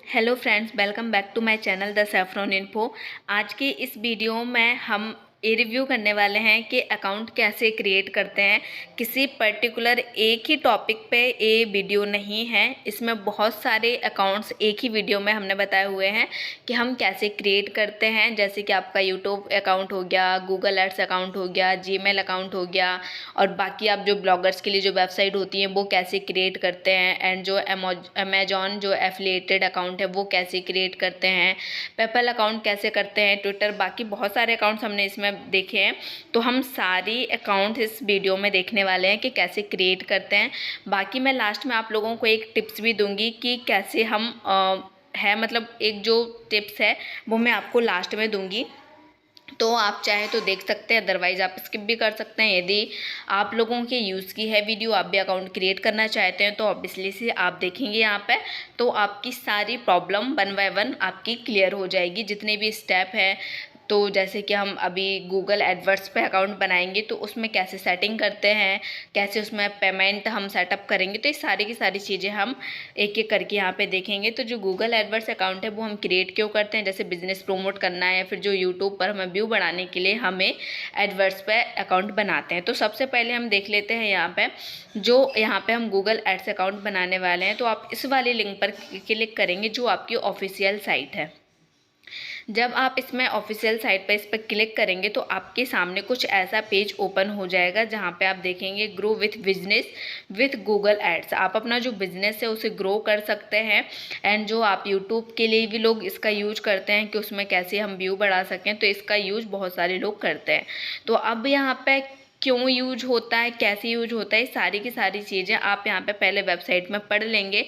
Hello friends, welcome back to my channel the saffron info. आज की इस video में हम ये रिव्यू करने वाले हैं कि अकाउंट कैसे क्रिएट करते हैं। किसी पर्टिकुलर एक ही टॉपिक पे ये वीडियो नहीं है, इसमें बहुत सारे अकाउंट्स एक ही वीडियो में हमने बताए हुए हैं कि हम कैसे क्रिएट करते हैं। जैसे कि आपका यूट्यूब अकाउंट हो गया, गूगल एड्स अकाउंट हो गया, जीमेल अकाउंट हो गया, और बाकी आप जो ब्लॉगर्स के लिए जो वेबसाइट होती हैं वो कैसे क्रिएट करते हैं, एंड जो अमेजॉन जो एफिलिएटेड अकाउंट है वो कैसे क्रिएट करते हैं, पेपल अकाउंट कैसे करते हैं, ट्विटर, बाकी बहुत सारे अकाउंट्स हमने इसमें देखे हैं। तो हम सारी अकाउंट इस वीडियो में देखने वाले हैं कि कैसे क्रिएट करते हैं। बाकी मैं लास्ट में आप लोगों को एक टिप्स भी दूंगी कि कैसे हम मतलब एक जो टिप्स है वो मैं आपको लास्ट में दूंगी, तो आप चाहे तो देख सकते हैं, अदरवाइज आप स्किप भी कर सकते हैं। यदि आप लोगों के यूज़ की है वीडियो, आप भी अकाउंट क्रिएट करना चाहते हैं, तो ऑब्वियसली से आप देखेंगे यहाँ पे, तो आपकी सारी प्रॉब्लम वन बाय वन आपकी क्लियर हो जाएगी, जितने भी स्टेप हैं। तो जैसे कि हम अभी गूगल एडवर्ड्स पे अकाउंट बनाएंगे तो उसमें कैसे सेटिंग करते हैं, कैसे उसमें पेमेंट हम सेटअप करेंगे, तो ये सारी की सारी चीज़ें हम एक एक करके यहाँ पे देखेंगे। तो जो गूगल एडवर्ड्स अकाउंट है वो हम क्रिएट क्यों करते हैं, जैसे बिजनेस प्रमोट करना है या फिर जो यूट्यूब पर हमें व्यू बढ़ाने के लिए हमें एडवर्ड्स पे अकाउंट बनाते हैं। तो सबसे पहले हम देख लेते हैं यहाँ पे हम गूगल एड्स अकाउंट बनाने वाले हैं। तो आप इस वाली लिंक पर क्लिक करेंगे जो आपकी ऑफिशियल साइट है। जब आप इसमें ऑफिशियल साइट पर इस पर क्लिक करेंगे तो आपके सामने कुछ ऐसा पेज ओपन हो जाएगा जहां पे आप देखेंगे grow with business with Google ads. आप अपना जो बिजनेस है उसे ग्रो कर सकते हैं, एंड जो आप यूट्यूब के लिए भी लोग इसका यूज करते हैं कि उसमें कैसे हम व्यू बढ़ा सकें, तो इसका यूज बहुत सारे लोग करते हैं। तो अब यहाँ पे क्यों यूज होता है, कैसे यूज होता है, सारी की सारी चीज़ें आप यहाँ पे पहले वेबसाइट में पढ़ लेंगे,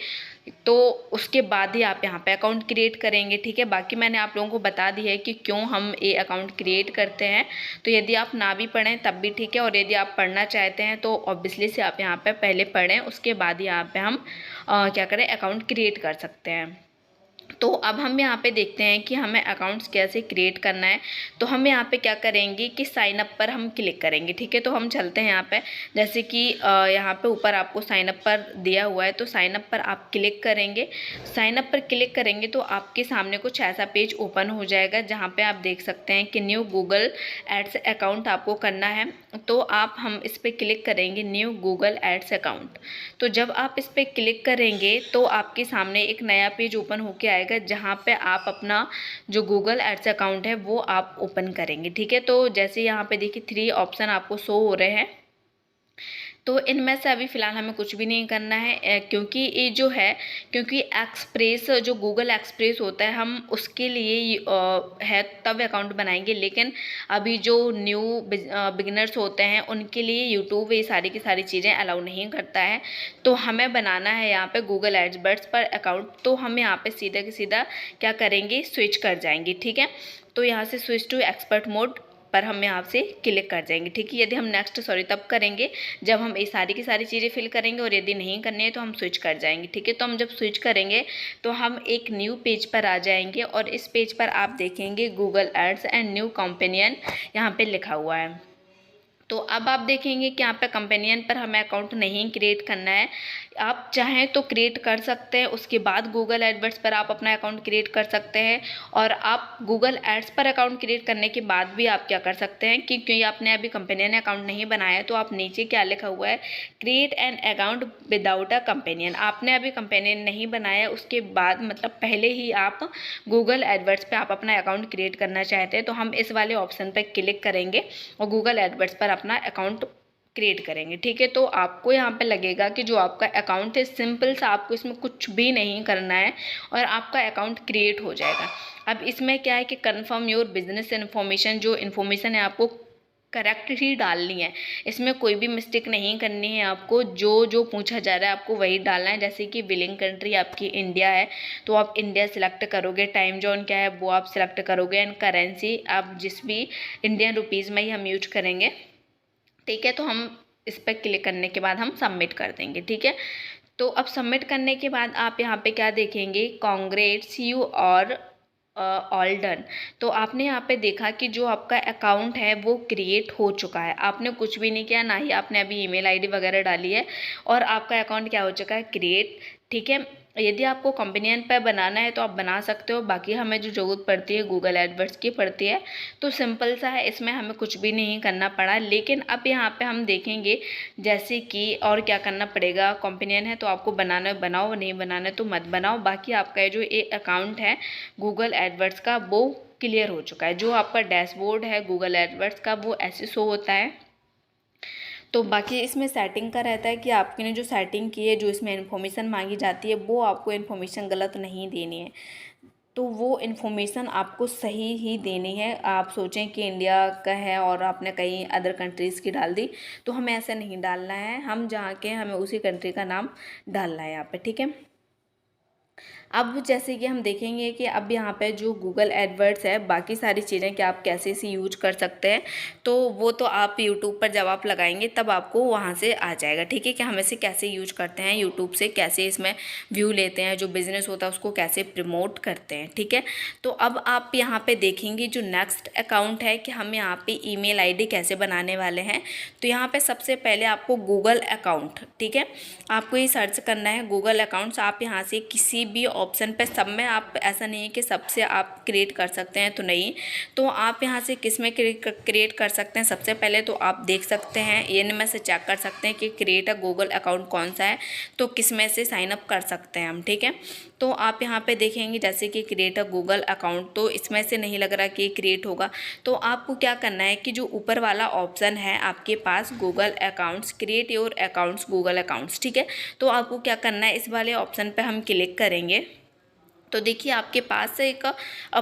तो उसके बाद ही आप यहाँ पे अकाउंट क्रिएट करेंगे। ठीक है, बाकी मैंने आप लोगों को बता दी है कि क्यों हम ये अकाउंट क्रिएट करते हैं। तो यदि आप ना भी पढ़ें तब भी ठीक है, और यदि आप पढ़ना चाहते हैं तो ऑब्वियसली से आप यहाँ पे पहले पढ़ें, उसके बाद ही यहाँ पे हम क्या करें, अकाउंट क्रिएट कर सकते हैं। तो अब हम यहाँ पे देखते हैं कि हमें अकाउंट्स कैसे क्रिएट करना है। तो हम यहाँ पे क्या करेंगे कि साइन अप पर हम क्लिक करेंगे। ठीक है, तो हम चलते हैं यहाँ पे, जैसे कि यहाँ पे ऊपर आपको साइन अप पर दिया हुआ है, तो साइन अप पर आप क्लिक करेंगे। साइन अप पर क्लिक करेंगे तो आपके सामने कुछ ऐसा पेज ओपन हो जाएगा जहाँ पे आप देख सकते हैं कि न्यू गूगल एड्स अकाउंट आपको करना है। तो हम इस पर क्लिक करेंगे, न्यू गूगल एड्स अकाउंट। तो जब आप इस पर क्लिक करेंगे तो आपके सामने एक नया पेज ओपन होके आएगा जहाँ पे आप अपना जो गूगल एड्स अकाउंट है वो आप ओपन करेंगे। ठीक है, तो जैसे यहाँ पे देखिए 3 ऑप्शन आपको शो हो रहे हैं, तो इनमें से अभी फ़िलहाल हमें कुछ भी नहीं करना है, क्योंकि ये जो है, क्योंकि एक्सप्रेस जो गूगल एक्सप्रेस होता है हम उसके लिए है तब अकाउंट बनाएंगे, लेकिन अभी जो न्यू बिगिनर्स होते हैं उनके लिए यूट्यूब ये सारी की सारी चीज़ें अलाउ नहीं करता है। तो हमें बनाना है यहाँ पे गूगल एडवर्ड्स पर अकाउंट। तो हम यहाँ पे सीधा के सीधा क्या करेंगे, स्विच कर जाएंगे। ठीक है, तो यहाँ से स्विच टू एक्सपर्ट मोड पर हम यहाँ से क्लिक कर जाएंगे। ठीक है, यदि हम तब करेंगे जब हम ये सारी की सारी चीज़ें फिल करेंगे, और यदि नहीं करनी है तो हम स्विच कर जाएंगे। ठीक है, तो हम जब स्विच करेंगे तो हम एक न्यू पेज पर आ जाएंगे, और इस पेज पर आप देखेंगे Google ads and new companion यहाँ पे लिखा हुआ है। तो अब आप देखेंगे कि यहाँ पे कंपेनियन पर हमें अकाउंट नहीं क्रिएट करना है। आप चाहें तो क्रिएट कर सकते हैं, उसके बाद गूगल एडवर्ड्स पर आप अपना अकाउंट क्रिएट कर सकते हैं, और आप गूगल एड्स पर अकाउंट क्रिएट करने के बाद भी आप क्या कर सकते हैं कि क्योंकि आपने अभी कंपेनियन अकाउंट नहीं बनाया है, तो आप नीचे क्या लिखा हुआ है, create an account without a companion. आपने अभी कंपेनियन नहीं बनाया, उसके बाद मतलब पहले ही आप गूगल एडवर्ड्स पर आप अपना अकाउंट क्रिएट करना चाहते हैं, तो हम इस वाले ऑप्शन पर क्लिक करेंगे और गूगल एडवर्ड्स पर अपना अकाउंट क्रिएट करेंगे। ठीक है, तो आपको यहाँ पे लगेगा कि जो आपका अकाउंट है सिंपल सा, आपको इसमें कुछ भी नहीं करना है और आपका अकाउंट क्रिएट हो जाएगा। अब इसमें क्या है कि कंफर्म योर बिजनेस इन्फॉर्मेशन, जो इन्फॉर्मेशन है आपको करेक्ट ही डालनी है, इसमें कोई भी मिस्टेक नहीं करनी है। आपको जो जो पूछा जा रहा है आपको वही डालना है। जैसे कि बिलिंग कंट्री आपकी इंडिया है तो आप इंडिया सिलेक्ट करोगे, टाइम जोन क्या है वो आप सिलेक्ट करोगे, एंड करेंसी आप जिस भी इंडियन रुपीज़ में ही हम यूज करेंगे। ठीक है, तो हम इस पर क्लिक करने के बाद हम सबमिट कर देंगे। ठीक है, तो अब सबमिट करने के बाद आप यहाँ पे क्या देखेंगे, कांग्रेट्स यू और ऑल डन। तो आपने यहाँ पे देखा कि जो आपका अकाउंट है वो क्रिएट हो चुका है। आपने कुछ भी नहीं किया, ना ही आपने अभी ईमेल आईडी वगैरह डाली है, और आपका अकाउंट क्या हो चुका है, क्रिएट। ठीक है, यदि आपको कंपेनियन पे बनाना है तो आप बना सकते हो। बाकी हमें जो ज़रूरत पड़ती है गूगल एडवर्ड्स की पड़ती है, तो सिंपल सा है, इसमें हमें कुछ भी नहीं करना पड़ा। लेकिन अब यहाँ पे हम देखेंगे जैसे कि और क्या करना पड़ेगा। कंपेनियन है तो आपको बनाना है बनाओ, नहीं बनाना है तो मत बनाओ। बाकी आपका जो ये अकाउंट है गूगल एडवर्ड्स का वो क्लियर हो चुका है। जो आपका डैशबोर्ड है गूगल एडवर्ड्स का वो ऐसे शो होता है। तो बाकी इसमें सेटिंग का रहता है कि आपने जो सेटिंग की है, जो इसमें इन्फॉर्मेशन मांगी जाती है, वो आपको इन्फॉर्मेशन गलत नहीं देनी है। तो वो इन्फॉर्मेशन आपको सही ही देनी है। आप सोचें कि इंडिया का है और आपने कहीं अदर कंट्रीज़ की डाल दी, तो हमें ऐसा नहीं डालना है। हम जहाँ के हैं हमें उसी कंट्री का नाम डालना है यहाँ पे, ठीक है। अब जैसे कि हम देखेंगे कि अब यहाँ पे जो गूगल एडवर्ड्स है, बाकी सारी चीज़ें कि आप कैसे इसे यूज कर सकते हैं, तो वो तो आप यूट्यूब पर जब आप लगाएंगे तब आपको वहाँ से आ जाएगा, ठीक है, कि हम इसे कैसे यूज करते हैं यूट्यूब से, कैसे इसमें व्यू लेते हैं, जो बिज़नेस होता है उसको कैसे प्रमोट करते हैं, ठीक है। तो अब आप यहाँ पर देखेंगे जो नेक्स्ट अकाउंट है कि हम यहाँ पर ईमेल ID कैसे बनाने वाले हैं। तो यहाँ पर सबसे पहले आपको गूगल अकाउंट, ठीक है, आपको ये सर्च करना है गूगल अकाउंट्स। आप यहाँ से किसी भी ऑप्शन पे, सब में आप, ऐसा नहीं है कि सबसे आप क्रिएट कर सकते हैं, तो नहीं, तो आप यहाँ से किस में क्रिएट कर सकते हैं। सबसे पहले तो आप देख सकते हैं, ये में से चेक कर सकते हैं कि क्रिएट अ गूगल अकाउंट कौन सा है, तो किस में से साइन अप कर सकते हैं हम, ठीक है। तो आप यहाँ पे देखेंगे जैसे कि क्रिएट अ गूगल अकाउंट, तो इसमें से नहीं लग रहा कि क्रिएट होगा। तो आपको क्या करना है कि जो ऊपर वाला ऑप्शन है आपके पास Google accounts, create your accounts Google accounts, ठीक है। तो आपको क्या करना है, इस वाले ऑप्शन पे हम क्लिक करेंगे। तो देखिए आपके पास से एक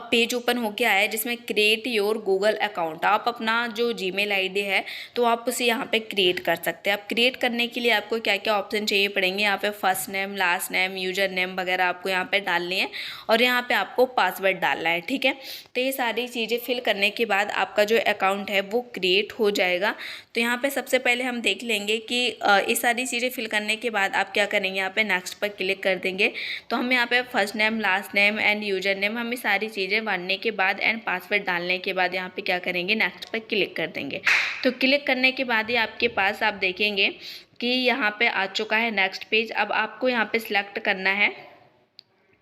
पेज ओपन होके आया है जिसमें क्रिएट योर गूगल अकाउंट। आप अपना जो जीमेल आईडी है तो आप उसे यहाँ पे क्रिएट कर सकते हैं। आप क्रिएट करने के लिए आपको क्या क्या ऑप्शन चाहिए पड़ेंगे, यहाँ पे first name, last name, user name वगैरह आपको यहाँ पे डालनी है और यहाँ पे आपको पासवर्ड डालना है, ठीक है। तो ये सारी चीज़ें फिल करने के बाद आपका जो अकाउंट है वो क्रिएट हो जाएगा। तो यहाँ पे सबसे पहले हम देख लेंगे कि ये सारी चीज़ें फिल करने के बाद आप क्या करेंगे, यहाँ पे नेक्स्ट पर क्लिक कर देंगे। तो हम यहाँ पे first name, last name and user name, हमें सारी चीज़ें भरने के बाद एंड पासवर्ड डालने के बाद यहाँ पे क्या करेंगे, नेक्स्ट पर क्लिक कर देंगे। तो क्लिक करने के बाद ही आपके पास आप देखेंगे कि यहाँ पे आ चुका है नेक्स्ट पेज। अब आपको यहाँ पे सिलेक्ट करना है,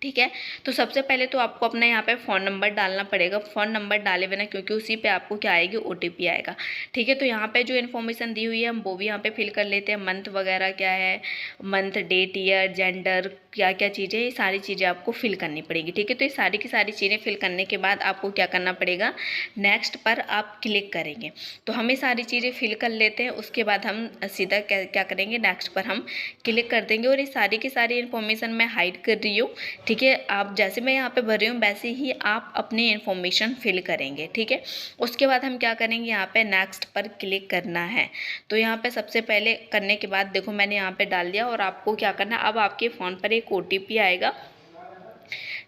ठीक है। तो सबसे पहले तो आपको अपना यहाँ पे फ़ोन नंबर डालना पड़ेगा। फ़ोन नंबर डाले बिना, क्योंकि उसी पे आपको क्या आएगी, OTP आएगा, ठीक है। तो यहाँ पे जो इन्फॉर्मेशन दी हुई है हम वो भी यहाँ पे फिल कर लेते हैं। मंथ वगैरह क्या है, मंथ, डेट, ईयर, जेंडर, क्या क्या चीज़ें, ये सारी चीज़ें आपको फिल करनी पड़ेगी, ठीक है। तो ये सारी की सारी चीज़ें फिल करने के बाद आपको क्या करना पड़ेगा, नेक्स्ट पर आप क्लिक करेंगे। तो हमें सारी चीज़ें फिल कर लेते हैं, उसके बाद हम सीधा क्या करेंगे, नेक्स्ट पर हम क्लिक कर देंगे। और ये सारी की सारी इन्फॉर्मेशन मैं हाइड कर रही हूँ, ठीक है। आप जैसे मैं यहाँ पे भर रही हूँ वैसे ही आप अपनी इन्फॉर्मेशन फिल करेंगे, ठीक है। उसके बाद हम क्या करेंगे, यहाँ पे नेक्स्ट पर क्लिक करना है। तो यहाँ पे सबसे पहले करने के बाद देखो मैंने यहाँ पे डाल दिया और आपको क्या करना है, अब आपके फ़ोन पर एक OTP आएगा,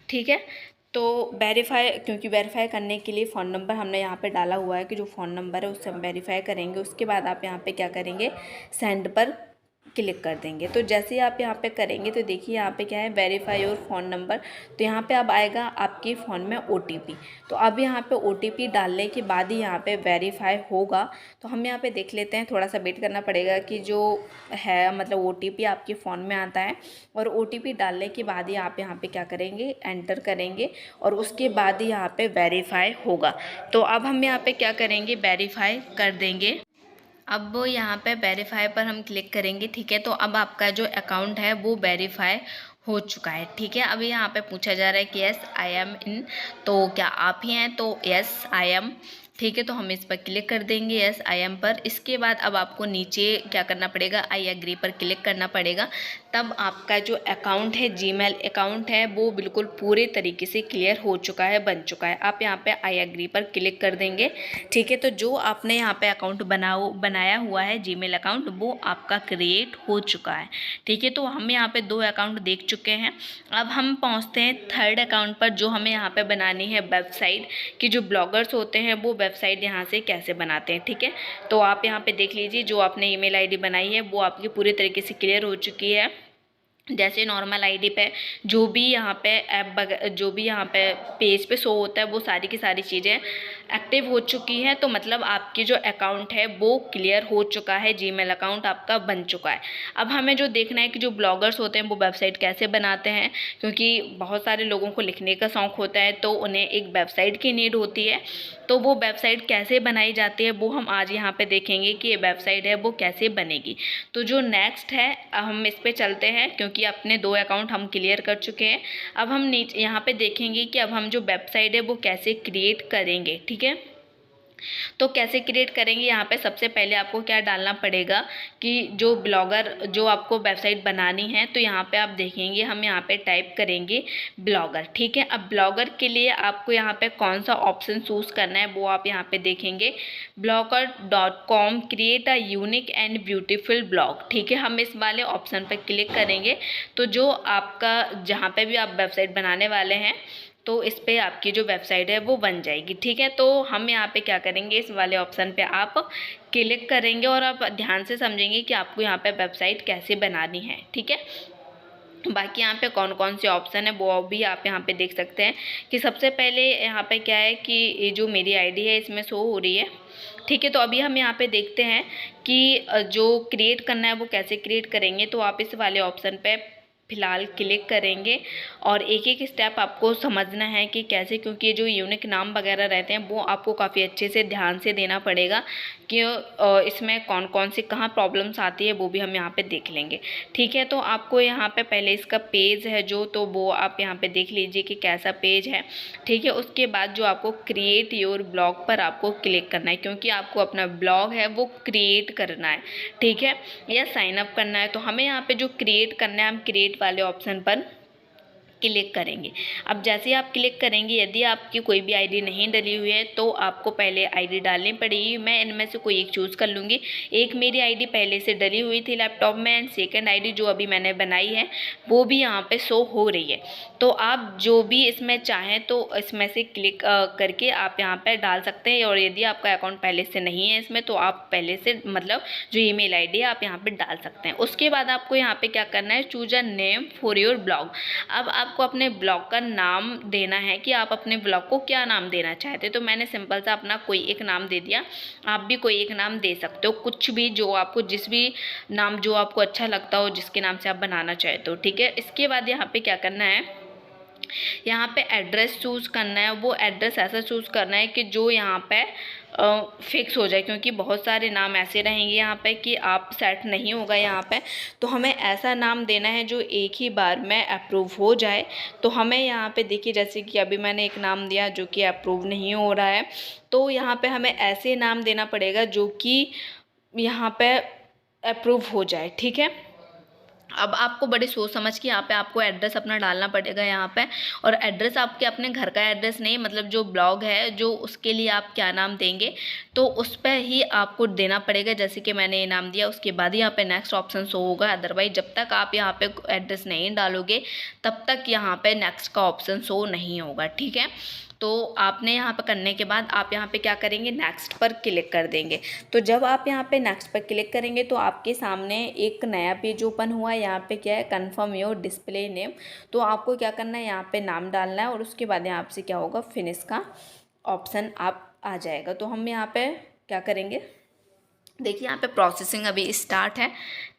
ठीक है। तो वेरीफाई, क्योंकि वेरीफाई करने के लिए फ़ोन नंबर हमने यहाँ पे डाला हुआ है कि जो फ़ोन नंबर है उससे हम वेरीफाई करेंगे। उसके बाद आप यहाँ पे क्या करेंगे, सेंड पर क्लिक कर देंगे। तो जैसे ही आप यहाँ पे करेंगे तो देखिए यहाँ पे क्या है, वेरीफाई योर फ़ोन नंबर। तो यहाँ पे अब आएगा आपके फ़ोन में OTP। तो अब यहाँ पे OTP डालने के बाद ही यहाँ पे वेरीफाई होगा। तो हम यहाँ पे देख लेते हैं, थोड़ा सा वेट करना पड़ेगा कि जो है मतलब OTP आपके फ़ोन में आता है। और OTP डालने के बाद ही आप यहाँ पे क्या करेंगे, एंटर करेंगे और उसके बाद ही यहाँ पे वेरीफाई होगा। तो अब हम यहाँ पे क्या करेंगे, वेरीफाई कर देंगे। अब यहाँ पे वेरीफाई पर हम क्लिक करेंगे, ठीक है। तो अब आपका जो अकाउंट है वो वेरीफाई हो चुका है, ठीक है। अभी यहाँ पे पूछा जा रहा है कि यस आई एम इन, तो क्या आप ही हैं, तो यस आई एम, ठीक है। तो हम इस पर क्लिक कर देंगे, यस आई एम पर। इसके बाद अब आपको नीचे क्या करना पड़ेगा, आई एग्री पर क्लिक करना पड़ेगा। तब आपका जो अकाउंट है, जीमेल अकाउंट है, वो बिल्कुल पूरे तरीके से क्लियर हो चुका है, बन चुका है। आप यहाँ पे आई एग्री पर क्लिक कर देंगे, ठीक है। तो जो आपने यहाँ पे अकाउंट बनाया हुआ है जीमेल अकाउंट, वो आपका क्रिएट हो चुका है, ठीक है। तो हम यहाँ पे 2 अकाउंट देख चुके हैं। अब हम पहुँचते हैं थर्ड अकाउंट पर, जो हमें यहाँ पे बनानी है वेबसाइट, कि जो ब्लॉगर्स होते हैं वो वेबसाइट यहाँ से कैसे बनाते हैं, ठीक है। तो आप यहाँ पे देख लीजिए, जो आपने ईमेल आईडी बनाई है वो आपकी पूरी तरीके से क्लियर हो चुकी है। जैसे नॉर्मल आईडी पे जो भी यहाँ पे ऐप जो भी यहाँ पे पेज पे शो होता है वो सारी की सारी चीज़ें एक्टिव हो चुकी है, तो मतलब आपकी जो अकाउंट है वो क्लियर हो चुका है, जीमेल अकाउंट आपका बन चुका है। अब हमें जो देखना है कि जो ब्लॉगर्स होते हैं वो वेबसाइट कैसे बनाते हैं, क्योंकि बहुत सारे लोगों को लिखने का शौक़ होता है, तो उन्हें एक वेबसाइट की नीड होती है। तो वो वेबसाइट कैसे बनाई जाती है वो हम आज यहाँ पे देखेंगे कि ये वेबसाइट है वो कैसे बनेगी। तो जो नेक्स्ट है हम इस पे चलते हैं, क्योंकि अपने 2 अकाउंट हम क्लियर कर चुके हैं। अब हम नीचे यहाँ पे देखेंगे कि अब हम जो वेबसाइट है वो कैसे क्रिएट करेंगे, ठीक है। तो कैसे क्रिएट करेंगे, यहाँ पे सबसे पहले आपको क्या डालना पड़ेगा कि जो ब्लॉगर जो आपको वेबसाइट बनानी है, तो यहाँ पे आप देखेंगे हम यहाँ पे टाइप करेंगे ब्लॉगर, ठीक है। अब ब्लॉगर के लिए आपको यहाँ पे कौन सा ऑप्शन चूज़ करना है वो आप यहाँ पे देखेंगे, blogger.com create a unique and beautiful blog, ठीक है। हम इस वाले ऑप्शन पर क्लिक करेंगे तो जो आपका जहाँ पे भी आप वेबसाइट बनाने वाले हैं तो इस पे आपकी जो वेबसाइट है वो बन जाएगी, ठीक है। तो हम यहाँ पे क्या करेंगे, इस वाले ऑप्शन पे आप क्लिक करेंगे और आप ध्यान से समझेंगे कि आपको यहाँ पे वेबसाइट कैसे बनानी है, ठीक है। बाकी यहाँ पे कौन कौन से ऑप्शन है वो भी आप यहाँ पे देख सकते हैं कि सबसे पहले यहाँ पे क्या है कि ये जो मेरी आईडी है इसमें शो हो रही है, ठीक है। तो अभी हम यहाँ पे देखते हैं कि जो क्रिएट करना है वो कैसे क्रिएट करेंगे। तो आप इस वाले ऑप्शन पे फ़िलहाल क्लिक करेंगे और एक एक स्टेप आपको समझना है कि कैसे, क्योंकि ये जो यूनिक नाम वगैरह रहते हैं वो आपको काफ़ी अच्छे से ध्यान से देना पड़ेगा कि इसमें कौन कौन सी कहाँ प्रॉब्लम्स आती है वो भी हम यहाँ पे देख लेंगे, ठीक है। तो आपको यहाँ पे पहले इसका पेज है जो, तो वो आप यहाँ पे देख लीजिए कि कैसा पेज है, ठीक है। उसके बाद जो आपको क्रिएट योर ब्लॉग पर आपको क्लिक करना है, क्योंकि आपको अपना ब्लॉग है वो क्रिएट करना है, ठीक है, या साइन अप करना है। तो हमें यहाँ पे जो क्रिएट करना है हम क्रिएट वाले ऑप्शन पर क्लिक करेंगे। अब जैसे ही आप क्लिक करेंगे, यदि आपकी कोई भी आईडी नहीं डली हुई है तो आपको पहले आईडी डालनी पड़ेगी। मैं इनमें से कोई एक चूज़ कर लूँगी। एक मेरी आईडी पहले से डली हुई थी लैपटॉप में, एंड सेकंड आईडी जो अभी मैंने बनाई है वो भी यहाँ पे शो हो रही है। तो आप जो भी इसमें चाहें तो इसमें से क्लिक करके आप यहाँ पर डाल सकते हैं, और यदि आपका अकाउंट पहले से नहीं है इसमें तो आप पहले से मतलब जो ईमेल आईडी है आप यहाँ पर डाल सकते हैं। उसके बाद आपको यहाँ पर क्या करना है, choose a name for your blog. अब आपको अपने ब्लॉग का नाम देना है कि आप अपने ब्लॉग को क्या नाम देना चाहते हैं। तो मैंने सिंपल सा अपना कोई एक नाम दे दिया, आप भी कोई एक नाम दे सकते हो, कुछ भी जो आपको जिस भी नाम जो आपको अच्छा लगता हो, जिसके नाम से आप बनाना चाहते हो, ठीक है। इसके बाद यहाँ पे क्या करना है, यहाँ पे एड्रेस चूज़ करना है। वो एड्रेस ऐसा चूज़ करना है कि जो यहाँ पे फिक्स हो जाए, क्योंकि बहुत सारे नाम ऐसे रहेंगे यहाँ पे कि आप सेट नहीं होगा यहाँ पे। तो हमें ऐसा नाम देना है जो एक ही बार में अप्रूव हो जाए। तो हमें यहाँ पे देखिए, जैसे कि अभी मैंने एक नाम दिया जो कि अप्रूव नहीं हो रहा है, तो यहाँ पे हमें ऐसे नाम देना पड़ेगा जो कि यहाँ पे अप्रूव हो जाए, ठीक है। अब आपको बड़े सोच समझ के यहाँ पे आपको एड्रेस अपना डालना पड़ेगा यहाँ पे, और एड्रेस आपके अपने घर का एड्रेस नहीं, मतलब जो ब्लॉग है जो उसके लिए आप क्या नाम देंगे तो उस पर ही आपको देना पड़ेगा। जैसे कि मैंने ये नाम दिया, उसके बाद यहाँ पे नेक्स्ट ऑप्शन शो होगा। अदरवाइज जब तक आप यहाँ पे एड्रेस नहीं डालोगे तब तक यहाँ पे नेक्स्ट का ऑप्शन शो नहीं होगा, ठीक है। तो आपने यहाँ पर करने के बाद आप यहाँ पे क्या करेंगे, नेक्स्ट पर क्लिक कर देंगे। तो जब आप यहाँ पे नेक्स्ट पर क्लिक करेंगे तो आपके सामने एक नया पेज ओपन हुआ है। यहाँ पे क्या है, कन्फर्म योर डिस्प्ले नेम। तो आपको क्या करना है, यहाँ पे नाम डालना है और उसके बाद यहाँ से क्या होगा, फिनिश का ऑप्शन आप आ जाएगा। तो हम यहाँ पे क्या करेंगे, देखिए यहाँ पे प्रोसेसिंग अभी स्टार्ट है,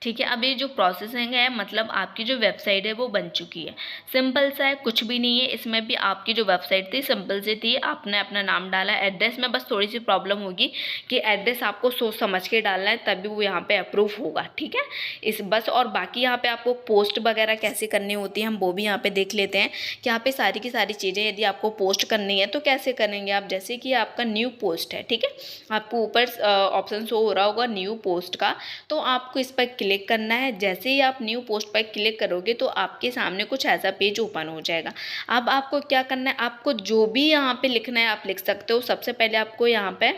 ठीक है। अभी जो प्रोसेसिंग है मतलब आपकी जो वेबसाइट है वो बन चुकी है। सिंपल सा है, कुछ भी नहीं है इसमें भी। आपकी जो वेबसाइट थी सिंपल सी थी, आपने अपना नाम डाला। एड्रेस में बस थोड़ी सी प्रॉब्लम होगी कि एड्रेस आपको सोच समझ के डालना है, तभी वो यहाँ पे अप्रूव होगा, ठीक है। इस बस, और बाकी यहाँ पे आपको पोस्ट वगैरह कैसे करनी होती है हम वो भी यहाँ पे देख लेते हैं कि यहाँ पे सारी की सारी चीज़ें यदि आपको पोस्ट करनी है तो कैसे करेंगे आप। जैसे कि आपका न्यू पोस्ट है, ठीक है, आपको ऊपर ऑप्शन शो हो रहा होगा न्यू पोस्ट का, तो आपको इस पर क्लिक करना है। जैसे ही आप न्यू पोस्ट पर क्लिक करोगे तो आपके सामने कुछ ऐसा पेज ओपन हो जाएगा। अब आपको क्या करना है, आपको जो भी यहाँ पे लिखना है आप लिख सकते हो। सबसे पहले आपको यहाँ पे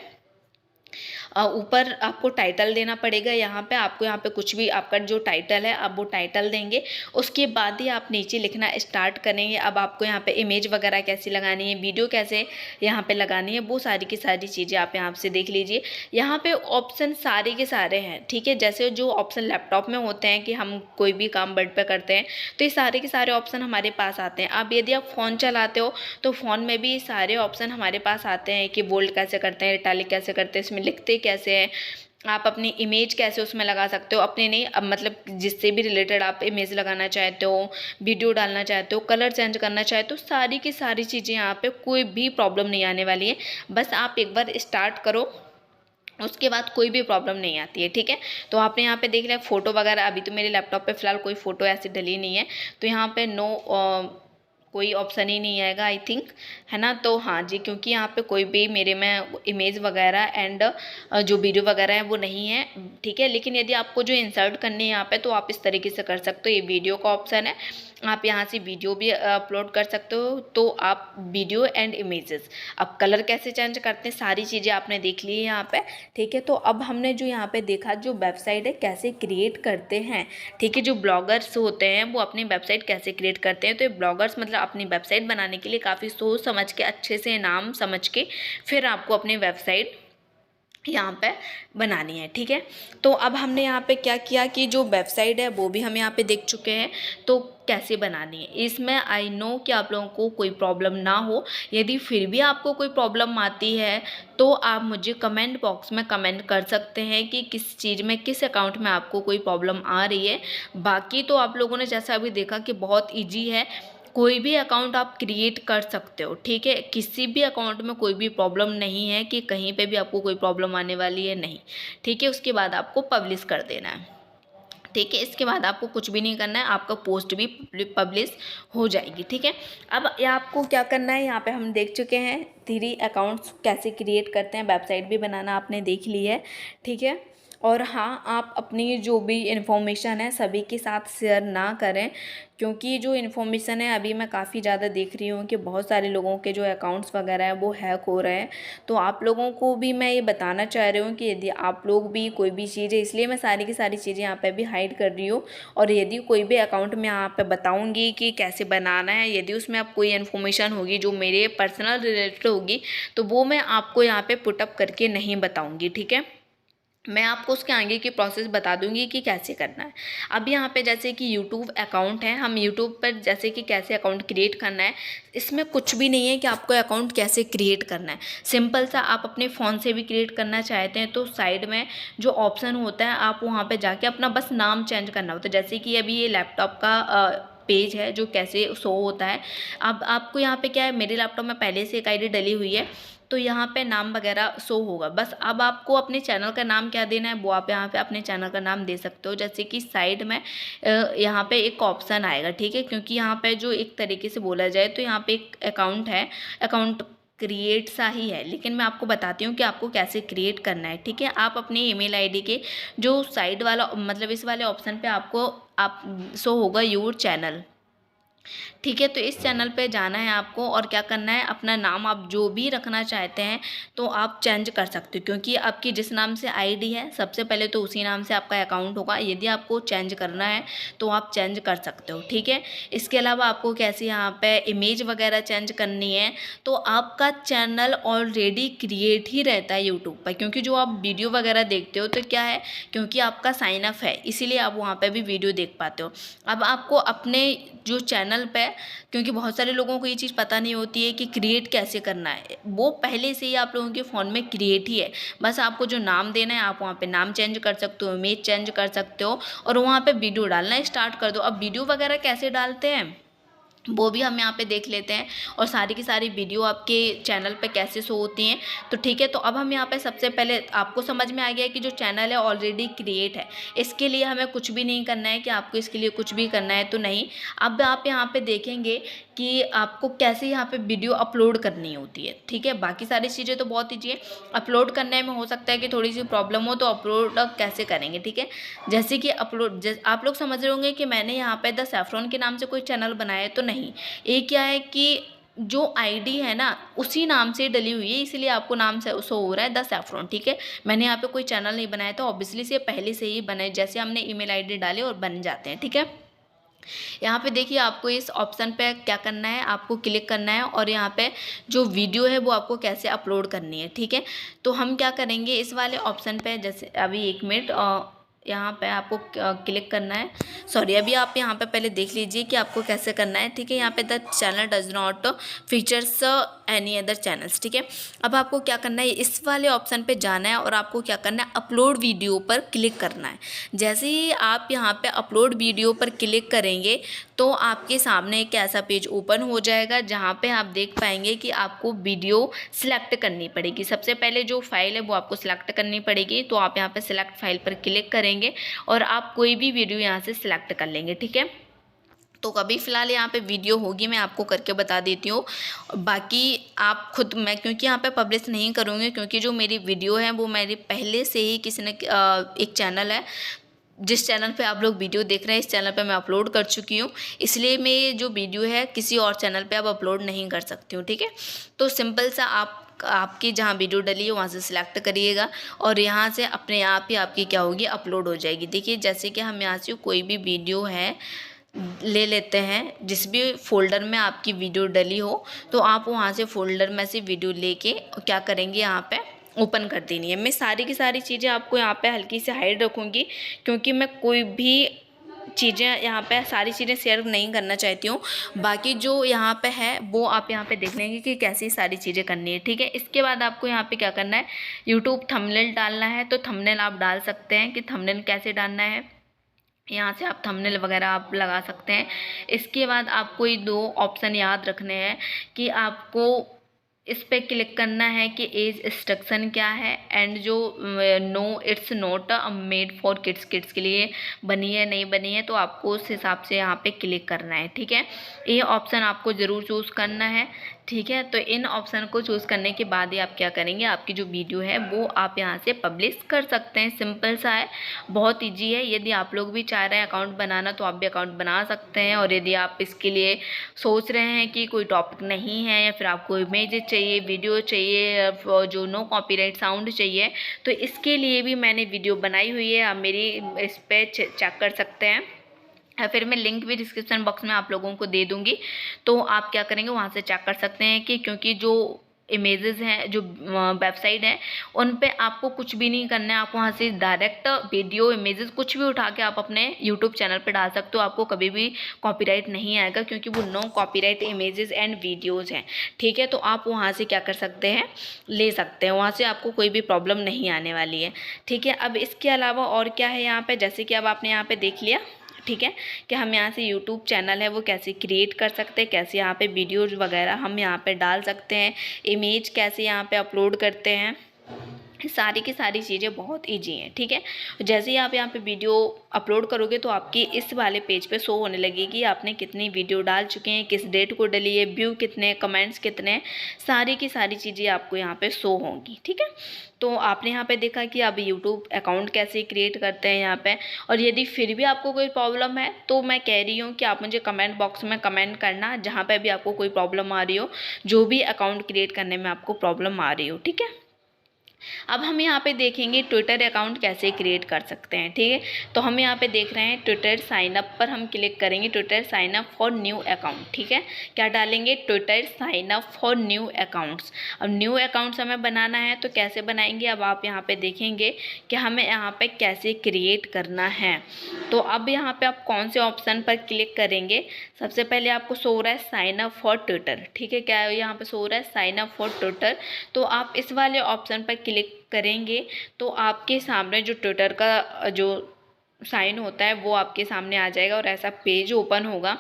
ऊपर आपको टाइटल देना पड़ेगा। यहाँ पे आपको यहाँ पे कुछ भी आपका जो टाइटल है आप वो टाइटल देंगे। उसके बाद ही आप नीचे लिखना स्टार्ट करेंगे। अब आपको यहाँ पे इमेज वगैरह कैसी लगानी है, वीडियो कैसे यहाँ पे लगानी है, वो सारी की सारी चीज़ें आप यहाँ से देख लीजिए। यहाँ पे ऑप्शन सारे के सारे हैं, ठीक है। जैसे जो ऑप्शन लैपटॉप में होते हैं कि हम कोई भी काम वर्ड पे करते हैं तो ये सारे के सारे ऑप्शन हमारे पास आते हैं। अब यदि आप फ़ोन चलाते हो तो फ़ोन में भी सारे ऑप्शन हमारे पास आते हैं कि बोल्ड कैसे करते हैं, इटैलिक कैसे करते हैं, इसमें लिखते कैसे हैं, आप अपनी इमेज कैसे उसमें लगा सकते हो, अपने नहीं अब मतलब जिससे भी रिलेटेड आप इमेज लगाना चाहते हो, वीडियो डालना चाहते हो, कलर चेंज करना चाहते हो, सारी की सारी चीज़ें यहाँ पे कोई भी प्रॉब्लम नहीं आने वाली है। बस आप एक बार स्टार्ट करो, उसके बाद कोई भी प्रॉब्लम नहीं आती है, ठीक है। तो आपने यहाँ पे देख लिया फ़ोटो वगैरह, अभी तो मेरे लैपटॉप पे फ़िलहाल कोई फ़ोटो ऐसी डली नहीं है, तो यहाँ पे कोई ऑप्शन ही नहीं आएगा आई थिंक, है ना। तो हाँ जी, क्योंकि यहाँ पे कोई भी मेरे में इमेज वगैरह एंड जो वीडियो वगैरह है वो नहीं है, ठीक है। लेकिन यदि आपको जो इंसर्ट करनी है यहाँ पे तो आप इस तरीके से कर सकते हो। ये वीडियो का ऑप्शन है, आप यहाँ से वीडियो भी अपलोड कर सकते हो। तो आप वीडियो एंड इमेजेस, अब कलर कैसे चेंज करते हैं सारी चीज़ें आपने देख ली है यहाँ पे, ठीक है। तो अब हमने जो यहाँ पे देखा जो वेबसाइट है कैसे क्रिएट करते हैं, ठीक है। जो ब्लॉगर्स होते हैं वो अपनी वेबसाइट कैसे क्रिएट करते हैं, तो ये ब्लॉगर्स मतलब अपनी वेबसाइट बनाने के लिए काफ़ी सोच समझ के, अच्छे से नाम समझ के फिर आपको अपनी वेबसाइट यहाँ पे बनानी है, ठीक है। तो अब हमने यहाँ पे क्या किया कि जो वेबसाइट है वो भी हम यहाँ पे देख चुके हैं, तो कैसे बनानी है इसमें आई नो कि आप लोगों को कोई प्रॉब्लम ना हो। यदि फिर भी आपको कोई प्रॉब्लम आती है तो आप मुझे कमेंट बॉक्स में कमेंट कर सकते हैं कि किस चीज़ में, किस अकाउंट में आपको कोई प्रॉब्लम आ रही है। बाकी तो आप लोगों ने जैसा अभी देखा कि बहुत ईजी है, कोई भी अकाउंट आप क्रिएट कर सकते हो, ठीक है। किसी भी अकाउंट में कोई भी प्रॉब्लम नहीं है कि कहीं पे भी आपको कोई प्रॉब्लम आने वाली है, नहीं, ठीक है। उसके बाद आपको पब्लिश कर देना है, ठीक है। इसके बाद आपको कुछ भी नहीं करना है, आपका पोस्ट भी पब्लिश हो जाएगी, ठीक है। अब आपको क्या करना है, यहाँ पे हम देख चुके हैं 3 अकाउंट्स कैसे क्रिएट करते हैं, वेबसाइट भी बनाना आपने देख ली है, ठीक है। और हाँ, आप अपनी जो भी इन्फॉर्मेशन है सभी के साथ शेयर ना करें, क्योंकि जो इन्फॉर्मेशन है अभी मैं काफ़ी ज़्यादा देख रही हूँ कि बहुत सारे लोगों के जो अकाउंट्स वगैरह हैं वो हैक हो रहे हैं। तो आप लोगों को भी मैं ये बताना चाह रही हूँ कि यदि आप लोग भी कोई भी चीज़ है, इसलिए मैं सारी की सारी चीज़ें यहाँ पे भी हाइड कर रही हूँ। और यदि कोई भी अकाउंट मैं यहाँ पे बताऊँगी कि कैसे बनाना है, यदि उसमें आप कोई इन्फॉर्मेशन होगी जो मेरे पर्सनल रिलेटेड होगी तो वो मैं आपको यहाँ पर पुटअप करके नहीं बताऊँगी, ठीक है। मैं आपको उसके आगे की प्रोसेस बता दूंगी कि कैसे करना है। अब यहाँ पे जैसे कि यूट्यूब अकाउंट है, हम यूट्यूब पर जैसे कि कैसे अकाउंट क्रिएट करना है, इसमें कुछ भी नहीं है कि आपको अकाउंट कैसे क्रिएट करना है। सिंपल सा, आप अपने फ़ोन से भी क्रिएट करना चाहते हैं तो साइड में जो ऑप्शन होता है आप वहाँ पर जाके अपना बस नाम चेंज करना होता है। जैसे कि अभी ये लैपटॉप का पेज है जो कैसे शो होता है। अब आपको यहाँ पे क्या है, मेरे लैपटॉप में पहले से एक आईडी डली हुई है तो यहाँ पे नाम वगैरह शो होगा। बस अब आपको अपने चैनल का नाम क्या देना है वो आप यहाँ पे अपने चैनल का नाम दे सकते हो। जैसे कि साइड में यहाँ पे एक ऑप्शन आएगा, ठीक है। क्योंकि यहाँ पे जो एक तरीके से बोला जाए तो यहाँ पे एक अकाउंट है, अकाउंट क्रिएट सा ही है, लेकिन मैं आपको बताती हूँ कि आपको कैसे क्रिएट करना है, ठीक है। आप अपनी ईमेल आईडी के जो साइड वाला मतलब इस वाले ऑप्शन पे आपको शो होगा योर चैनल, ठीक है। तो इस चैनल पे जाना है आपको और क्या करना है, अपना नाम आप जो भी रखना चाहते हैं तो आप चेंज कर सकते हो, क्योंकि आपकी जिस नाम से आईडी है सबसे पहले तो उसी नाम से आपका अकाउंट होगा। यदि आपको चेंज करना है तो आप चेंज कर सकते हो, ठीक है। इसके अलावा आपको कैसे यहाँ पे इमेज वगैरह चेंज करनी है, तो आपका चैनल ऑलरेडी क्रिएट ही रहता है यूट्यूब पर, क्योंकि जो आप वीडियो वगैरह देखते हो तो क्या है, क्योंकि आपका साइन अप है इसीलिए आप वहाँ पर भी वीडियो देख पाते हो। अब आपको अपने जो चैनल पे, क्योंकि बहुत सारे लोगों को ये चीज़ पता नहीं होती है कि क्रिएट कैसे करना है, वो पहले से ही आप लोगों के फ़ोन में क्रिएट ही है। बस आपको जो नाम देना है आप वहाँ पे नाम चेंज कर सकते हो, इमेज चेंज कर सकते हो और वहाँ पे वीडियो डालना स्टार्ट कर दो। अब वीडियो वगैरह कैसे डालते हैं वो भी हम यहाँ पे देख लेते हैं और सारी की सारी वीडियो आपके चैनल पे कैसे शो होती हैं, तो ठीक है। तो अब हम यहाँ पे सबसे पहले आपको समझ में आ गया है कि जो चैनल है ऑलरेडी क्रिएट है, इसके लिए हमें कुछ भी नहीं करना है कि आपको इसके लिए कुछ भी करना है, तो नहीं। अब आप यहाँ पे देखेंगे कि आपको कैसे यहाँ पे वीडियो अपलोड करनी होती है, ठीक है। बाकी सारी चीज़ें तो बहुत ईजी है, अपलोड करने में हो सकता है कि थोड़ी सी प्रॉब्लम हो, तो अपलोड कैसे करेंगे, ठीक है। जैसे कि अपलोड आप लोग समझ रहे होंगे कि मैंने यहाँ पे द सैफरॉन के नाम से कोई चैनल बनाया है, तो नहीं। ये क्या है कि जो आईडी है ना उसी नाम से डली हुई है, इसलिए आपको नाम से शो हो रहा है द सैफरॉन, ठीक है। मैंने यहाँ पे कोई चैनल नहीं बनाया था, ऑब्वियसली से पहले से ही बने, जैसे हमने ईमेल आईडी डाले और बन जाते हैं, ठीक है। यहाँ पे देखिए आपको इस ऑप्शन पे क्या करना है, आपको क्लिक करना है और यहाँ पे जो वीडियो है वो आपको कैसे अपलोड करनी है, ठीक है। तो हम क्या करेंगे, इस वाले ऑप्शन पे, जैसे अभी 1 मिनट, यहाँ पे आपको क्लिक करना है। सॉरी, अभी आप यहाँ पे पहले देख लीजिए कि आपको कैसे करना है, ठीक है। यहाँ पे the channel does not features any other channels, ठीक है। अब आपको क्या करना है, इस वाले ऑप्शन पे जाना है और आपको क्या करना है, अपलोड वीडियो पर क्लिक करना है। जैसे ही आप यहाँ पे अपलोड वीडियो पर क्लिक करेंगे तो आपके सामने एक ऐसा पेज ओपन हो जाएगा जहाँ पे आप देख पाएंगे कि आपको वीडियो सिलेक्ट करनी पड़ेगी। सबसे पहले जो फाइल है वो आपको सिलेक्ट करनी पड़ेगी, तो आप यहाँ पे सिलेक्ट फाइल पर क्लिक करेंगे और आप कोई भी वीडियो यहाँ से सिलेक्ट कर लेंगे, ठीक है। तो कभी फ़िलहाल यहाँ पे वीडियो होगी, मैं आपको करके बता देती हूँ, बाकी आप खुद, मैं क्योंकि यहाँ पे पब्लिश नहीं करूँगी, क्योंकि जो मेरी वीडियो है वो मेरी पहले से ही किसी ने एक चैनल है, जिस चैनल पे आप लोग वीडियो देख रहे हैं, इस चैनल पे मैं अपलोड कर चुकी हूँ, इसलिए मैं ये जो वीडियो है किसी और चैनल पे अब अपलोड नहीं कर सकती हूँ, ठीक है। तो सिंपल सा आपकी जहाँ वीडियो डली है वहाँ से सिलेक्ट करिएगा और यहाँ से अपने आप ही आपकी क्या होगी, अपलोड हो जाएगी। देखिए जैसे कि हम यहाँ से कोई भी वीडियो है ले लेते हैं, जिस भी फोल्डर में आपकी वीडियो डली हो, तो आप वहाँ से फोल्डर में से वीडियो लेके क्या करेंगे, यहाँ पे ओपन कर देनी है। मैं सारी की सारी चीज़ें आपको यहाँ पे हल्की से हाइड रखूँगी, क्योंकि मैं कोई भी चीज़ें यहाँ पे सारी चीज़ें शेयर नहीं करना चाहती हूँ। बाकी जो यहाँ पे है वो आप यहाँ पे देख लेंगे कि कैसी सारी चीज़ें करनी है, ठीक है। इसके बाद आपको यहाँ पे क्या करना है, यूट्यूब थंबनेल डालना है, तो थंबनेल आप डाल सकते हैं कि थंबनेल कैसे डालना है, यहाँ से आप थंबनेल वगैरह आप लगा सकते हैं। इसके बाद आपको ये 2 ऑप्शन याद रखने हैं कि आपको इस पे क्लिक करना है कि एज इंस्ट्रक्शन क्या है, एंड जो no it's not made for kids, kids के लिए बनी है नहीं बनी है, तो आपको उस हिसाब से यहाँ पे क्लिक करना है, ठीक है। ये ऑप्शन आपको ज़रूर चूज़ करना है, ठीक है। तो इन ऑप्शन को चूज़ करने के बाद ही आप क्या करेंगे, आपकी जो वीडियो है वो आप यहाँ से पब्लिश कर सकते हैं। सिंपल सा है, बहुत ईजी है। यदि आप लोग भी चाह रहे हैं अकाउंट बनाना तो आप भी अकाउंट बना सकते हैं। और यदि आप इसके लिए सोच रहे हैं कि कोई टॉपिक नहीं है या फिर आपको इमेज चाहिए, वीडियो चाहिए, जो नो कॉपीराइट साउंड चाहिए, तो इसके लिए भी मैंने वीडियो बनाई हुई है, आप मेरी इस पर चेक कर सकते हैं, या फिर मैं लिंक भी डिस्क्रिप्शन बॉक्स में आप लोगों को दे दूंगी, तो आप क्या करेंगे वहाँ से चेक कर सकते हैं कि, क्योंकि जो इमेजेस हैं, जो वेबसाइट है, उन पे आपको कुछ भी नहीं करना है। आप वहाँ से डायरेक्ट वीडियो, इमेजेस कुछ भी उठा के आप अपने यूट्यूब चैनल पे डाल सकते हो, आपको कभी भी कॉपीराइट नहीं आएगा, क्योंकि वो no copyright images and videos हैं, ठीक है। तो आप वहाँ से क्या कर सकते हैं, ले सकते हैं, वहाँ से आपको कोई भी प्रॉब्लम नहीं आने वाली है, ठीक है। अब इसके अलावा और क्या है यहाँ पर, जैसे कि अब आपने यहाँ पर देख लिया, ठीक है, कि हम यहाँ से यूट्यूब चैनल है वो कैसे क्रिएट कर सकते हैं, कैसे यहाँ पे वीडियोज़ वगैरह हम यहाँ पे डाल सकते हैं, इमेज कैसे यहाँ पे अपलोड करते हैं, सारी की सारी चीज़ें बहुत इजी हैं, ठीक है। जैसे ही आप यहाँ पे वीडियो अपलोड करोगे तो आपकी इस वाले पेज पे शो होने लगेगी आपने कितनी वीडियो डाल चुके हैं, किस डेट को डली है, व्यू कितने, कमेंट्स कितने, सारी की सारी चीज़ें आपको यहाँ पे शो होंगी, ठीक है। तो आपने यहाँ पे देखा कि आप यूट्यूब अकाउंट कैसे क्रिएट करते हैं यहाँ पे। और यदि फिर भी आपको कोई प्रॉब्लम है तो मैं कह रही हूँ कि आप मुझे कमेंट बॉक्स में कमेंट करना, जहाँ पे भी आपको कोई प्रॉब्लम आ रही हो, जो भी अकाउंट क्रिएट करने में आपको प्रॉब्लम आ रही हो, ठीक है। अब हम यहाँ पे देखेंगे ट्विटर अकाउंट कैसे क्रिएट कर सकते हैं, ठीक है। तो हम यहाँ पे देख रहे हैं ट्विटर साइन अप पर हम क्लिक करेंगे, Twitter sign up for new account, ठीक है। क्या डालेंगे, Twitter sign up for new accounts. अब न्यू अकाउंट्स हमें बनाना है तो कैसे बनाएंगे, अब आप यहाँ पे देखेंगे कि हमें यहाँ पे कैसे क्रिएट करना है। तो अब यहाँ पे आप कौन से ऑप्शन पर क्लिक करेंगे, सबसे पहले आपको शो हो रहा है साइन अप फॉर ट्विटर, ठीक है। क्या है यहाँ पे शो हो रहा है, साइन अप फॉर ट्विटर। तो आप इस वाले ऑप्शन पर क्लिक करेंगे तो आपके सामने जो ट्विटर का जो साइन होता है वो आपके सामने आ जाएगा और ऐसा पेज ओपन होगा,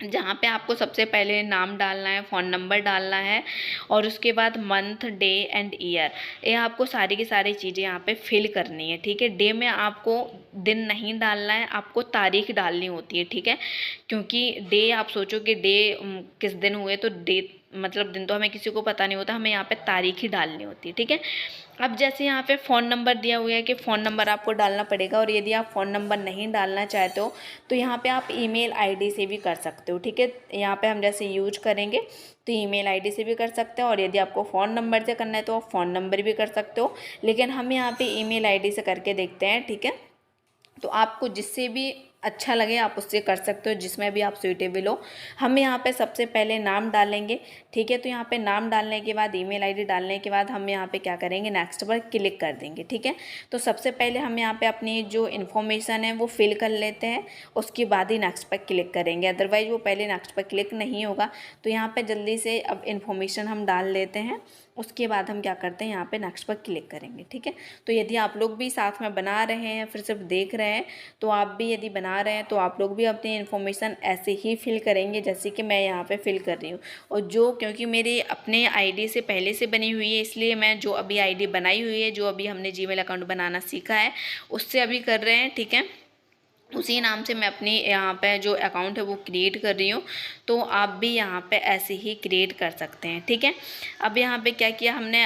जहाँ पे आपको सबसे पहले नाम डालना है, फ़ोन नंबर डालना है और उसके बाद मंथ, डे एंड ईयर, ये आपको सारी की सारी चीज़ें यहाँ पे फिल करनी है, ठीक है। डे में आपको दिन नहीं डालना है, आपको तारीख डालनी होती है, ठीक है। क्योंकि डे आप सोचो कि डे किस दिन हुए, तो डे मतलब दिन तो हमें किसी को पता नहीं होता, हमें यहाँ पे तारीख ही डालनी होती है, ठीक है। अब जैसे यहाँ पे फ़ोन नंबर दिया हुआ है कि फ़ोन नंबर आपको डालना पड़ेगा, और यदि आप फ़ोन नंबर नहीं डालना चाहते हो तो यहाँ पे आप ईमेल आईडी से भी कर सकते हो। सकते हो। ठीक है, यहाँ पे हम जैसे यूज करेंगे तो ईमेल आईडी से भी कर सकते हैं, और यदि आपको फ़ोन नंबर से करना है तो आप फ़ोन नंबर भी कर सकते हो, लेकिन हम यहाँ पे ईमेल आईडी से करके देखते हैं। ठीक है, तो आपको जिससे भी अच्छा लगे आप उससे कर सकते हो, जिसमें भी आप सुइटेबल हो। हम यहाँ पे सबसे पहले नाम डालेंगे। ठीक है, तो यहाँ पे नाम डालने के बाद ईमेल आईडी डालने के बाद हम यहाँ पे क्या करेंगे, नेक्स्ट पर क्लिक कर देंगे। ठीक है, तो सबसे पहले हम यहाँ पे अपनी जो इन्फॉर्मेशन है वो फिल कर लेते हैं, उसके बाद ही नेक्स्ट पर क्लिक करेंगे, अदरवाइज़ वो पहले नेक्स्ट पर क्लिक नहीं होगा। तो यहाँ पर जल्दी से अब इन्फॉर्मेशन हम डाल लेते हैं, उसके बाद हम क्या करते हैं, यहाँ पे नेक्स्ट पर क्लिक करेंगे। ठीक है, तो यदि आप लोग भी साथ में बना रहे हैं फिर सिर्फ देख रहे हैं, तो आप भी यदि बना रहे हैं तो आप लोग भी अपनी इन्फॉर्मेशन ऐसे ही फिल करेंगे जैसे कि मैं यहाँ पे फिल कर रही हूँ। और जो क्योंकि मेरी अपने आईडी से पहले से बनी हुई है, इसलिए मैं जो अभी आईडी बनाई हुई है, जो अभी हमने जीमेल अकाउंट बनाना सीखा है उससे अभी कर रहे हैं। ठीक है, उसी नाम से मैं अपनी यहाँ पे जो अकाउंट है वो क्रिएट कर रही हूँ, तो आप भी यहाँ पे ऐसे ही क्रिएट कर सकते हैं। ठीक है, अब यहाँ पे क्या किया हमने,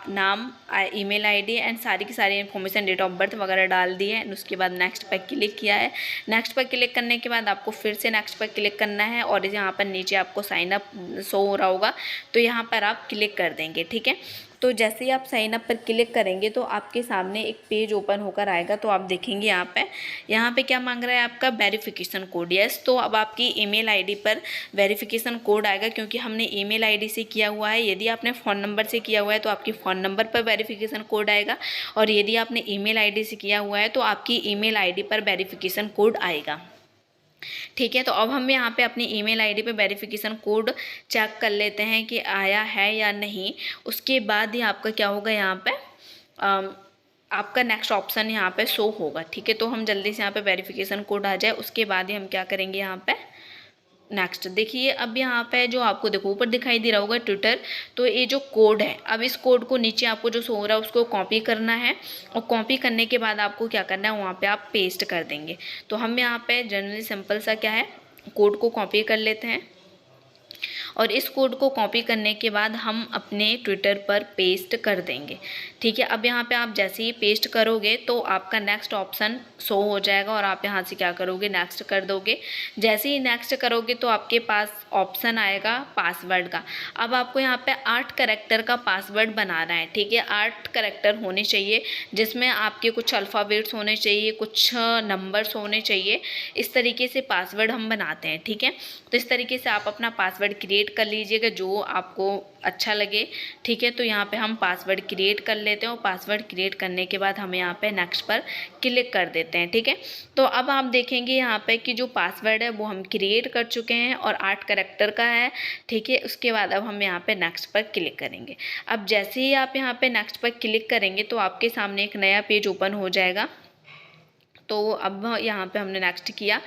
नाम, ईमेल आईडी एंड सारी की सारी इन्फॉर्मेशन, डेट ऑफ बर्थ वगैरह डाल दी है, उसके बाद नेक्स्ट पर क्लिक किया है। नेक्स्ट पर क्लिक करने के बाद आपको फिर से नेक्स्ट पर क्लिक करना है, और यहाँ पर नीचे आपको साइन अप शो हो रहा होगा, तो यहाँ पर आप क्लिक कर देंगे। ठीक है, तो जैसे ही आप साइन अप पर क्लिक करेंगे तो आपके सामने एक पेज ओपन होकर आएगा, तो आप देखेंगे यहाँ पे क्या मांग रहा है, आपका वेरिफिकेशन कोड। यस, तो अब आपकी ईमेल आईडी पर वेरिफिकेशन कोड आएगा, क्योंकि हमने ईमेल आईडी से किया हुआ है। यदि आपने फ़ोन नंबर से किया हुआ है तो आपकी फ़ोन नंबर पर वेरिफिकेशन कोड आएगा, और यदि आपने ईमेल आईडी से किया हुआ है तो आपकी ईमेल आईडी पर वेरिफिकेशन कोड आएगा। ठीक है, तो अब हम यहाँ पे अपनी ईमेल आईडी पे वेरिफिकेशन कोड चेक कर लेते हैं कि आया है या नहीं। उसके बाद ही आपका क्या होगा, यहाँ पे आपका नेक्स्ट ऑप्शन यहाँ पे शो होगा। ठीक है, तो हम जल्दी से यहाँ पे वेरिफिकेशन कोड आ जाए, उसके बाद ही हम क्या करेंगे, यहाँ पे नेक्स्ट देखिए। अब यहाँ पे जो आपको देखो ऊपर दिखाई दे रहा होगा ट्विटर, तो ये जो कोड है, अब इस कोड को नीचे आपको जो शो हो रहा है उसको कॉपी करना है, और कॉपी करने के बाद आपको क्या करना है, वहाँ पे आप पेस्ट कर देंगे। तो हम यहाँ पे जनरली सिंपल सा क्या है, कोड को कॉपी कर लेते हैं, और इस कोड को कॉपी करने के बाद हम अपने ट्विटर पर पेस्ट कर देंगे। ठीक है, अब यहाँ पे आप जैसे ही पेस्ट करोगे तो आपका नेक्स्ट ऑप्शन शो हो जाएगा, और आप यहाँ से क्या करोगे, नेक्स्ट कर दोगे। जैसे ही नेक्स्ट करोगे तो आपके पास ऑप्शन आएगा पासवर्ड का। अब आपको यहाँ पे 8 कैरेक्टर का पासवर्ड बनाना है। ठीक है, 8 कैरेक्टर होने चाहिए, जिसमें आपके कुछ अल्फ़ाबेट्स होने चाहिए, कुछ नंबर्स होने चाहिए। इस तरीके से पासवर्ड हम बनाते हैं। ठीक है, तो इस तरीके से आप अपना पासवर्ड क्रिएट कर लीजिएगा जो आपको अच्छा लगे। ठीक है, तो यहाँ पे हम पासवर्ड क्रिएट कर लेते हैं, और पासवर्ड क्रिएट करने के बाद हम यहाँ पे नेक्स्ट पर क्लिक कर देते हैं। ठीक है, तो अब आप देखेंगे यहाँ पे कि जो पासवर्ड है वो हम क्रिएट कर चुके हैं, और 8 कैरेक्टर का है। ठीक है, उसके बाद अब हम यहाँ पे नेक्स्ट पर क्लिक करेंगे। अब जैसे ही आप यहाँ पे नेक्स्ट पर क्लिक करेंगे तो आपके सामने एक नया पेज ओपन हो जाएगा। तो अब यहाँ पे हमने नेक्स्ट किया,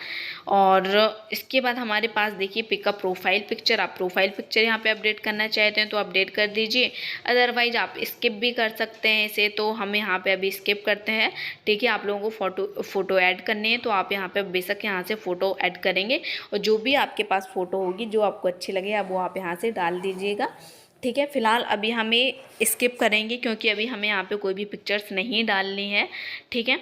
और इसके बाद हमारे पास देखिए पिकअप प्रोफाइल पिक्चर। आप प्रोफाइल पिक्चर यहाँ पे अपडेट करना चाहते हैं तो अपडेट कर दीजिए, अदरवाइज आप स्किप भी कर सकते हैं इसे, तो हम यहाँ पे अभी स्किप करते हैं। ठीक है, आप लोगों को फ़ोटो ऐड करनी है तो आप यहाँ पे बेशक यहाँ से फ़ोटो ऐड करेंगे, और जो भी आपके पास फ़ोटो होगी जो आपको अच्छी लगे आप वो आप यहाँ से डाल दीजिएगा। ठीक है, फ़िलहाल अभी हमें स्किप करेंगे क्योंकि अभी हमें यहाँ पे कोई भी पिक्चर्स नहीं डालनी है। ठीक है,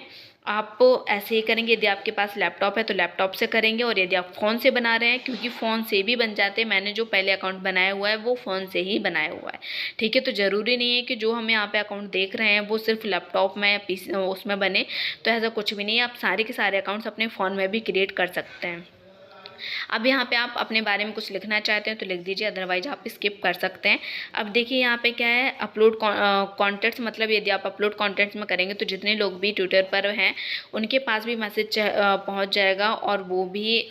आप ऐसे ही करेंगे। यदि आपके पास लैपटॉप है तो लैपटॉप से करेंगे, और यदि आप फ़ोन से बना रहे हैं, क्योंकि फ़ोन से भी बन जाते हैं, मैंने जो पहले अकाउंट बनाया हुआ है वो फ़ोन से ही बनाया हुआ है। ठीक है, तो ज़रूरी नहीं है कि जो हम यहाँ पे अकाउंट देख रहे हैं वो सिर्फ लैपटॉप में पीसी उसमें बने, तो ऐसा कुछ भी नहीं है। आप सारे के सारे अकाउंट्स अपने फ़ोन में भी क्रिएट कर सकते हैं। अब यहाँ पे आप अपने बारे में कुछ लिखना चाहते हैं तो लिख दीजिए, अदरवाइज आप स्किप कर सकते हैं। अब देखिए यहाँ पे क्या है, अपलोड कॉन्टेंट्स, मतलब यदि आप अपलोड कॉन्टेंट्स में करेंगे तो जितने लोग भी ट्विटर पर हैं उनके पास भी मैसेज पहुँच जाएगा, और वो भी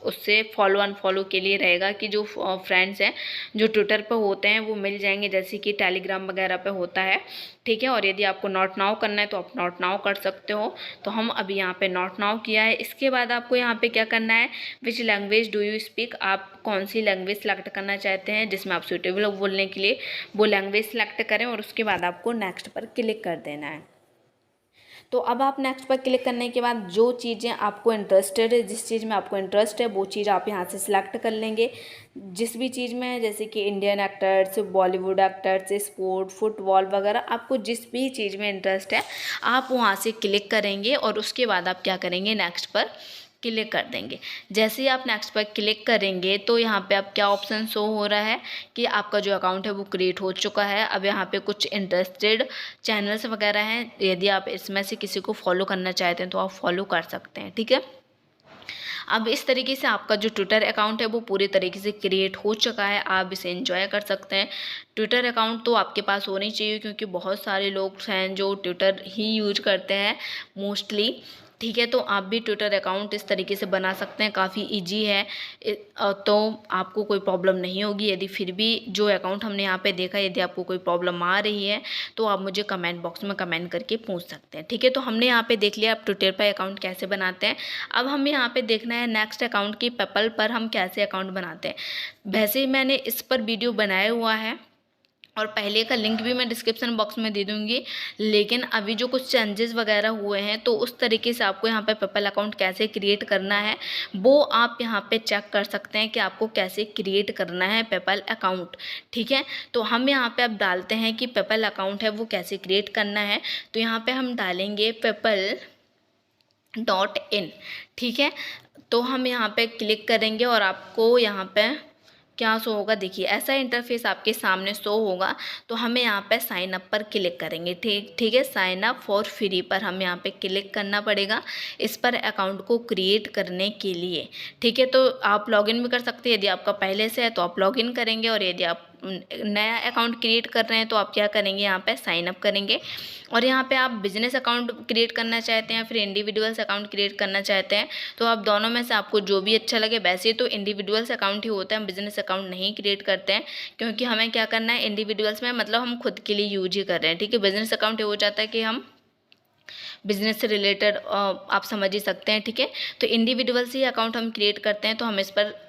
उससे फॉलो अनफॉलो के लिए रहेगा कि जो फ्रेंड्स हैं जो ट्विटर पर होते हैं वो मिल जाएंगे, जैसे कि टेलीग्राम वगैरह पे होता है। ठीक है, और यदि आपको नॉट नाउ करना है तो आप नॉट नाउ कर सकते हो, तो हम अभी यहाँ पे नॉट नाउ किया है। इसके बाद आपको यहाँ पे क्या करना है, which language do you speak, आप कौन सी लैंग्वेज सेलेक्ट करना चाहते हैं जिसमें आप सूटेबल हो बोलने के लिए, वो लैंग्वेज सेलेक्ट करें, और उसके बाद आपको नेक्स्ट पर क्लिक कर देना है। तो अब आप नेक्स्ट पर क्लिक करने के बाद जो चीज़ें आपको इंटरेस्टेड है, जिस चीज़ में आपको इंटरेस्ट है वो चीज़ आप यहाँ से सिलेक्ट कर लेंगे। जिस भी चीज़ में, जैसे कि Indian actors, Bollywood actors, sport, football वगैरह, आपको जिस भी चीज़ में इंटरेस्ट है आप वहाँ से क्लिक करेंगे, और उसके बाद आप क्या करेंगे, नेक्स्ट पर क्लिक कर देंगे। जैसे ही आप नेक्स्ट पर क्लिक करेंगे तो यहाँ पे अब क्या ऑप्शन शो हो रहा है कि आपका जो अकाउंट है वो क्रिएट हो चुका है। अब यहाँ पे कुछ इंटरेस्टेड चैनल्स वगैरह हैं, यदि आप इसमें से किसी को फॉलो करना चाहते हैं तो आप फॉलो कर सकते हैं, ठीक है। अब इस तरीके से आपका जो ट्विटर अकाउंट है वो पूरी तरीके से क्रिएट हो चुका है, आप इसे एंजॉय कर सकते हैं। ट्विटर अकाउंट तो आपके पास होनी चाहिए क्योंकि बहुत सारे लोग हैं जो ट्विटर ही यूज करते हैं मोस्टली, ठीक है। तो आप भी ट्विटर अकाउंट इस तरीके से बना सकते हैं, काफ़ी इजी है। तो आपको कोई प्रॉब्लम नहीं होगी। यदि फिर भी जो अकाउंट हमने यहाँ पे देखा, यदि आपको कोई प्रॉब्लम आ रही है तो आप मुझे कमेंट बॉक्स में कमेंट करके पूछ सकते हैं, ठीक है। तो हमने यहाँ पे देख लिया आप ट्विटर पर अकाउंट कैसे बनाते हैं। अब हमें यहाँ पे देखना है नेक्स्ट अकाउंट की पेपल पर हम कैसे अकाउंट बनाते हैं। वैसे ही मैंने इस पर वीडियो बनाया हुआ है और पहले का लिंक भी मैं डिस्क्रिप्शन बॉक्स में दे दूँगी, लेकिन अभी जो कुछ चेंजेस वगैरह हुए हैं तो उस तरीके से आपको यहाँ पे पेपल अकाउंट कैसे क्रिएट करना है वो आप यहाँ पे चेक कर सकते हैं कि आपको कैसे क्रिएट करना है पेपल अकाउंट, ठीक है। तो हम यहाँ पे अब डालते हैं कि पेपल अकाउंट है वो कैसे क्रिएट करना है। तो यहाँ पे हम डालेंगे PayPal.in, ठीक है। तो हम यहाँ पे क्लिक करेंगे और आपको यहाँ पे क्या शो होगा, देखिए ऐसा इंटरफेस आपके सामने शो होगा। तो हमें यहाँ पे साइन अप पर क्लिक करेंगे, ठीक है। साइन अप फॉर फ्री पर हम यहाँ पे क्लिक करना पड़ेगा इस पर अकाउंट को क्रिएट करने के लिए, ठीक है। तो आप लॉगिन भी कर सकते हैं, यदि आपका पहले से है तो आप लॉगिन करेंगे और यदि आप नया अकाउंट क्रिएट कर रहे हैं तो आप क्या करेंगे, यहाँ पे साइन अप करेंगे। और यहाँ पे आप बिजनेस अकाउंट क्रिएट करना चाहते हैं या फिर इंडिविजुअल्स अकाउंट क्रिएट करना चाहते हैं तो आप दोनों में से आपको जो भी अच्छा लगे। वैसे तो इंडिविजुअल्स अकाउंट ही होता है, हम बिजनेस अकाउंट नहीं क्रिएट करते हैं क्योंकि हमें क्या करना है इंडिविजुअल्स में, मतलब हम खुद के लिए यूज ही कर रहे हैं, ठीक है। बिजनेस अकाउंट ये हो जाता है कि हम बिजनेस से रिलेटेड आप समझ ही सकते हैं, ठीक है। तो इंडिविजुअल्स ही अकाउंट हम क्रिएट करते हैं तो हम इस पर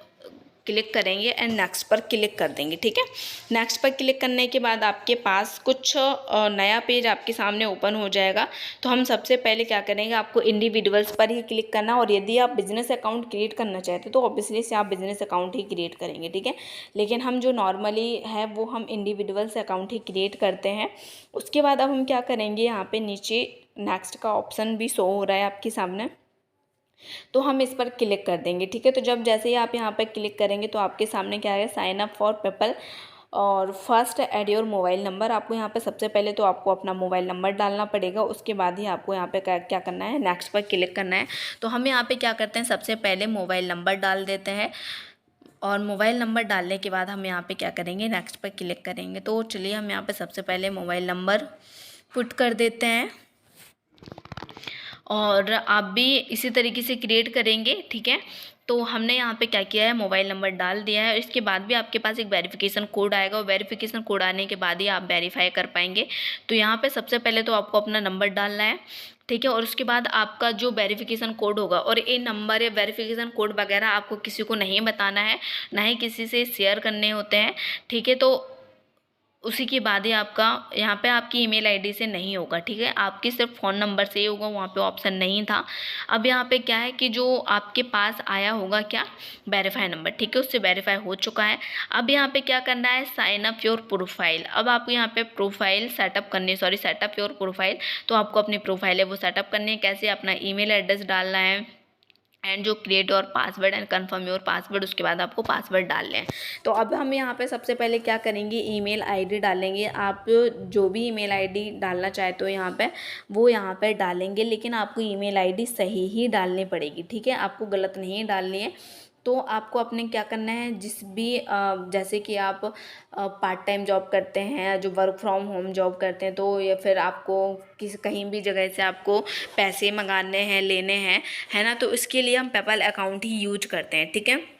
क्लिक करेंगे एंड नेक्स्ट पर क्लिक कर देंगे, ठीक है। नेक्स्ट पर क्लिक करने के बाद आपके पास कुछ नया पेज आपके सामने ओपन हो जाएगा। तो हम सबसे पहले क्या करेंगे, आपको इंडिविजुअल्स पर ही क्लिक करना और यदि आप बिजनेस अकाउंट क्रिएट करना चाहते हैं तो ऑब्वियसली से आप बिजनेस अकाउंट ही क्रिएट करेंगे, ठीक है। लेकिन हम जो नॉर्मली है वो हम इंडिविजुअल्स अकाउंट ही क्रिएट करते हैं। उसके बाद अब हम क्या करेंगे, यहाँ पर नीचे नेक्स्ट का ऑप्शन भी शो हो रहा है आपके सामने, तो हम इस पर क्लिक कर देंगे, ठीक है। तो जब जैसे ही आप यहाँ पर क्लिक करेंगे तो आपके सामने क्या है, साइन अप फॉर पेपल और first aid your mobile number. आपको यहाँ पे सबसे पहले तो आपको अपना मोबाइल नंबर डालना पड़ेगा, उसके बाद ही आपको यहाँ पे क्या करना है, नेक्स्ट पर क्लिक करना है। तो हम यहाँ पे क्या करते हैं, सबसे पहले मोबाइल नंबर डाल देते हैं और मोबाइल नंबर डालने के बाद हम यहाँ पे क्या करेंगे, नेक्स्ट पर क्लिक करेंगे। तो चलिए हम यहाँ पे सबसे पहले मोबाइल नंबर पुट कर देते हैं और आप भी इसी तरीके से क्रिएट करेंगे, ठीक है। तो हमने यहाँ पे क्या किया है, मोबाइल नंबर डाल दिया है। इसके बाद भी आपके पास एक वेरिफिकेशन कोड आएगा और वेरिफिकेशन कोड आने के बाद ही आप वेरीफाई कर पाएंगे। तो यहाँ पे सबसे पहले तो आपको अपना नंबर डालना है, ठीक है। और उसके बाद आपका जो वेरिफिकेशन कोड होगा, और ये नंबर या वेरिफिकेशन कोड वगैरह आपको किसी को नहीं बताना है, ना ही किसी से शेयर करने होते हैं, ठीक है। तो उसी के बाद ही आपका यहाँ पे आपकी ईमेल आईडी से नहीं होगा, ठीक है। आपकी सिर्फ फ़ोन नंबर से ही होगा, वहाँ पे ऑप्शन नहीं था। अब यहाँ पे क्या है कि जो आपके पास आया होगा क्या, वेरीफाई नंबर, ठीक है, उससे वेरीफाई हो चुका है। अब यहाँ पे क्या करना है, साइन अप योर प्रोफाइल। अब आपको यहाँ पे प्रोफाइल सेटअप करनी है, सॉरी सेटअप योर प्रोफाइल। तो आपको अपनी प्रोफाइल है वो सेटअप करनी है। कैसे, अपना ईमेल एड्रेस डालना है एंड जो create your password and confirm your password, उसके बाद आपको पासवर्ड डाल लें। तो अब हम यहाँ पे सबसे पहले क्या करेंगे, ईमेल आईडी डालेंगे। आप जो भी ईमेल आईडी डालना चाहते हो यहाँ पे वो यहाँ पे डालेंगे, लेकिन आपको ईमेल आईडी सही ही डालनी पड़ेगी, ठीक है, आपको गलत नहीं डालनी है। तो आपको अपने क्या करना है, जिस भी जैसे कि आप पार्ट टाइम जॉब करते हैं, जो वर्क फ्रॉम होम जॉब करते हैं, तो या फिर आपको कहीं भी जगह से आपको पैसे मंगाने हैं, लेने हैं, है ना, तो इसके लिए हम पेपल अकाउंट ही यूज करते हैं, ठीक है।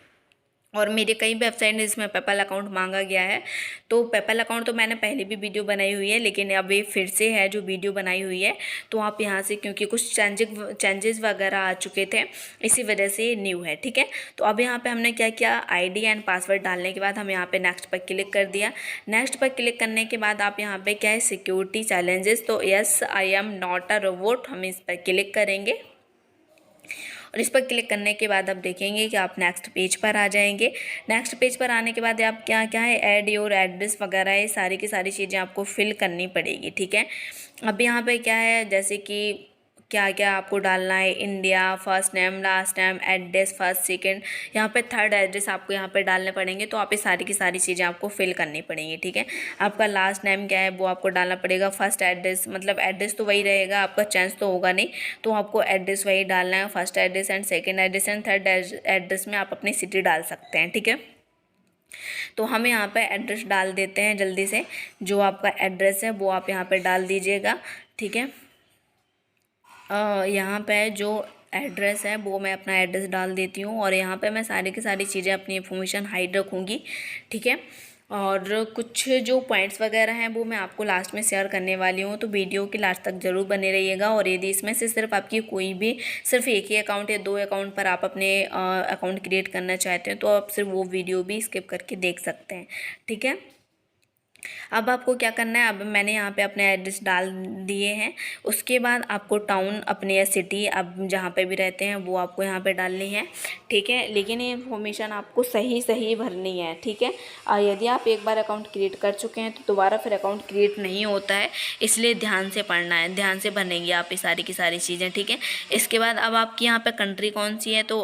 और मेरे कई वेबसाइट है जिसमें पेपल अकाउंट मांगा गया है। तो पेपल अकाउंट तो मैंने पहले भी वीडियो बनाई हुई है, लेकिन अब ये फिर से है जो वीडियो बनाई हुई है। तो आप यहाँ से, क्योंकि कुछ चेंजेस वगैरह आ चुके थे, इसी वजह से न्यू है, ठीक है। तो अब यहाँ पे हमने क्या किया, आईडी एंड पासवर्ड डालने के बाद हम यहाँ पे नेक्स्ट पर क्लिक कर दिया। नेक्स्ट पर क्लिक करने के बाद आप यहाँ पे क्या है, सिक्योरिटी चैलेंजेस, तो yes I am not a robot, हम इस पर क्लिक करेंगे। और इस पर क्लिक करने के बाद आप देखेंगे कि आप नेक्स्ट पेज पर आ जाएंगे। नेक्स्ट पेज पर आने के बाद आप क्या क्या है, ऐड योर एड्रेस वगैरह, ये सारी की सारी चीज़ें आपको फिल करनी पड़ेगी, ठीक है। अब यहाँ पे क्या है, जैसे कि क्या क्या आपको डालना है, India, first name, last name, address, first second, यहाँ पे थर्ड एड्रेस आपको यहाँ पे डालने पड़ेंगे। तो आप ये सारी की सारी चीज़ें आपको फिल करनी पड़ेंगी, ठीक है। आपका लास्ट नेम क्या है वो आपको डालना पड़ेगा। फर्स्ट एड्रेस मतलब एड्रेस तो वही रहेगा, आपका चेंज तो होगा नहीं, तो आपको एड्रेस वही डालना है। First address and second address and third address में आप अपनी सिटी डाल सकते हैं, ठीक है। तो हम यहाँ पे एड्रेस डाल देते हैं जल्दी से। जो आपका एड्रेस है वो आप यहाँ पे डाल दीजिएगा, ठीक है। यहाँ पे जो एड्रेस है वो मैं अपना एड्रेस डाल देती हूँ और यहाँ पे मैं सारी की सारी चीज़ें अपनी इन्फॉर्मेशन हाइड रखूँगी, ठीक है। और कुछ जो पॉइंट्स वगैरह हैं वो मैं आपको लास्ट में शेयर करने वाली हूँ, तो वीडियो के लास्ट तक ज़रूर बने रहिएगा। और यदि इसमें से सिर्फ आपकी कोई भी सिर्फ एक ही अकाउंट या 2 अकाउंट पर आप अपने अकाउंट क्रिएट करना चाहते हैं तो आप सिर्फ वो वीडियो भी स्किप करके देख सकते हैं, ठीक है। अब आपको क्या करना है, अब मैंने यहाँ पे अपने एड्रेस डाल दिए हैं। उसके बाद आपको टाउन अपने या सिटी आप जहाँ पे भी रहते हैं वो आपको यहाँ पे डालनी है, ठीक है। लेकिन ये इन्फॉर्मेशन आपको सही भरनी है, ठीक है। यदि आप एक बार अकाउंट क्रिएट कर चुके हैं तो दोबारा फिर अकाउंट क्रिएट नहीं होता है, इसलिए ध्यान से पढ़ना है, ध्यान से भरेंगे आप ये सारी की सारी चीज़ें, ठीक है। इसके बाद अब आपकी यहाँ पर कंट्री कौन सी है तो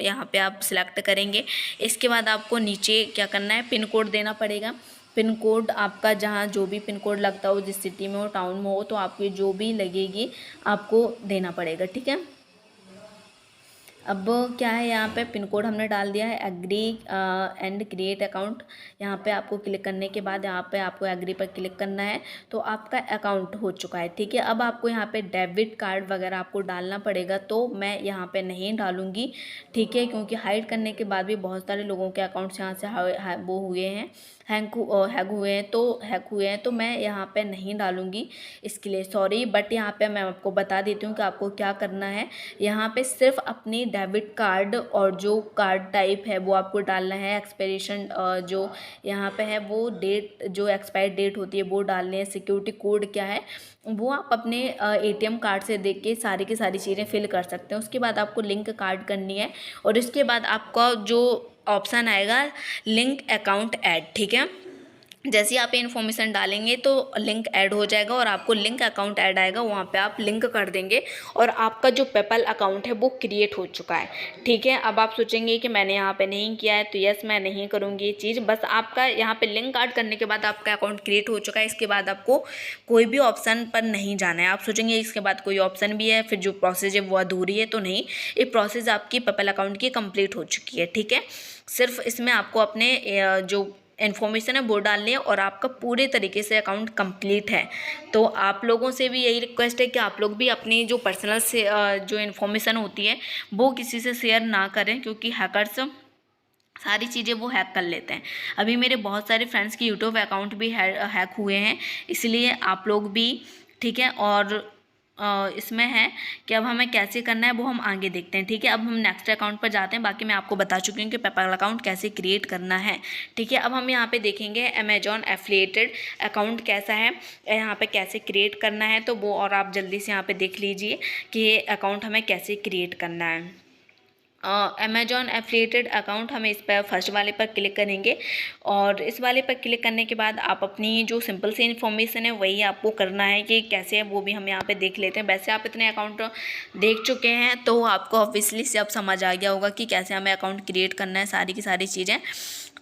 यहाँ पर आप सिलेक्ट करेंगे। इसके बाद आपको नीचे क्या करना है, पिन कोड देना पड़ेगा। पिन कोड आपका जहाँ जो भी पिन कोड लगता हो, जिस सिटी में हो, टाउन में हो, तो आपकी जो भी लगेगी आपको देना पड़ेगा, ठीक है। अब क्या है, यहाँ पे पिन कोड हमने डाल दिया है। एग्री एंड क्रिएट अकाउंट, यहाँ पे आपको क्लिक करने के बाद यहाँ पे आपको एग्री पर क्लिक करना है, तो आपका अकाउंट हो चुका है, ठीक है। अब आपको यहाँ पे डेबिट कार्ड वगैरह आपको डालना पड़ेगा, तो मैं यहाँ पे नहीं डालूँगी, ठीक है, क्योंकि हाइड करने के बाद भी बहुत सारे लोगों के अकाउंट्स यहाँ से वो हुए हैं, हैक हुए हैं, तो मैं यहाँ पे नहीं डालूँगी, इसके लिए सॉरी। बट यहाँ पे मैं आपको बता देती हूँ कि आपको क्या करना है। यहाँ पे सिर्फ अपनी डेबिट कार्ड और जो कार्ड टाइप है वो आपको डालना है। एक्सपायरेशन जो यहाँ पे है वो डेट, जो एक्सपायर डेट होती है वो डालनी है। सिक्योरिटी कोड क्या है वो आप अपने ATM कार्ड से देख के सारी की सारी चीज़ें फिल कर सकते हैं। उसके बाद आपको लिंक कार्ड करनी है और इसके बाद आपका जो ऑप्शन आएगा लिंक अकाउंट ऐड, ठीक है। जैसे ही आप इन्फॉर्मेशन डालेंगे तो लिंक ऐड हो जाएगा और आपको लिंक अकाउंट ऐड आएगा, वहाँ पे आप लिंक कर देंगे और आपका जो पेपल अकाउंट है वो क्रिएट हो चुका है, ठीक है। अब आप सोचेंगे कि मैंने यहाँ पे नहीं किया है, तो यस मैं नहीं करूँगी ये चीज़। बस आपका यहाँ पे लिंक ऐड करने के बाद आपका अकाउंट क्रिएट हो चुका है। इसके बाद आपको कोई भी ऑप्शन पर नहीं जाना है। आप सोचेंगे इसके बाद कोई ऑप्शन भी है, फिर जो प्रोसेस है वो अधूरी है, तो नहीं, ये प्रोसेस आपकी पेपल अकाउंट की कंप्लीट हो चुकी है, ठीक है। सिर्फ इसमें आपको अपने जो इन्फॉर्मेशन है वो डालनी है और आपका पूरे तरीके से अकाउंट कंप्लीट है। तो आप लोगों से भी यही रिक्वेस्ट है कि आप लोग भी अपनी जो पर्सनल से जो इन्फॉर्मेशन होती है वो किसी से शेयर ना करें, क्योंकि हैकर्स सारी चीज़ें वो हैक कर लेते हैं। अभी मेरे बहुत सारे फ्रेंड्स की यूट्यूब अकाउंट भी हैक हुए हैं, इसलिए आप लोग भी, ठीक है। और इसमें है कि अब हमें कैसे करना है वो हम आगे देखते हैं, ठीक है। अब हम नेक्स्ट अकाउंट पर जाते हैं। बाकी मैं आपको बता चुकी हूँ कि पेपल अकाउंट कैसे क्रिएट करना है, ठीक है। अब हम यहाँ पे देखेंगे अमेजॉन एफिलिएटेड अकाउंट कैसा है, यहाँ पे कैसे क्रिएट करना है, तो वो और आप जल्दी से यहाँ पे देख लीजिए कि ये अकाउंट हमें कैसे क्रिएट करना है। अमेजॉन एफिलिएटेड अकाउंट, हम इस पर फर्स्ट वाले पर क्लिक करेंगे और इस वाले पर क्लिक करने के बाद आप अपनी जो सिंपल सी इन्फॉर्मेशन है वही आपको करना है कि कैसे है वो भी हम यहाँ पे देख लेते हैं। वैसे आप इतने अकाउंट देख चुके हैं तो आपको ऑब्वियसली से अब समझ आ गया होगा कि कैसे हमें अकाउंट क्रिएट करना है, सारी की सारी चीज़ें,